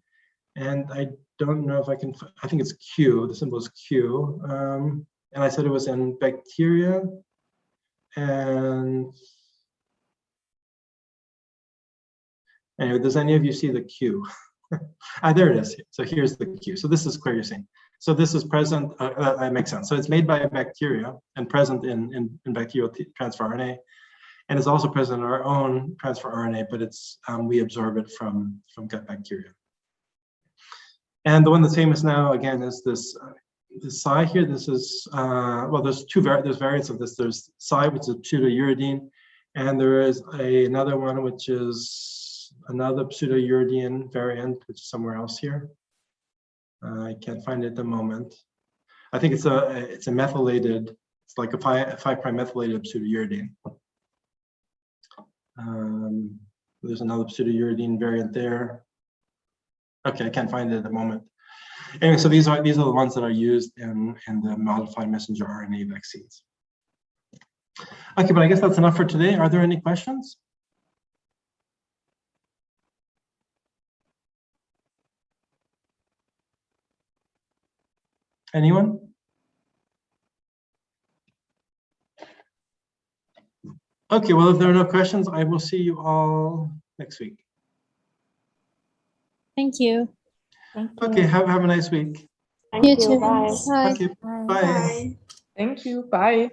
and I don't know if I can. I think it's Q. The symbol is Q, and I said it was in bacteria, and anyway, does any of you see the Q? There it is. So here's the Q. So this is Uracil. So this is present. That makes sense. So it's made by bacteria and present in bacterial transfer RNA, and it's also present in our own transfer RNA, but it's we absorb it from gut bacteria. And the one that's famous now again is this Psi here. This is well, there's variants of this. There's Psi, which is pseudouridine, and there is another one which is another pseudouridine variant, which is somewhere else here. I can't find it at the moment. I think it's a methylated. It's like a 5' methylated pseudouridine. There's another pseudouridine variant there. Okay, I can't find it at the moment. Anyway, so these are the ones that are used in the modified messenger RNA vaccines. Okay, but I guess that's enough for today. Are there any questions? Anyone? Okay, well, if there are no questions, I will see you all next week. Thank you. Okay, have a nice week. You too. Bye. Bye. Okay, bye. Thank you. Bye.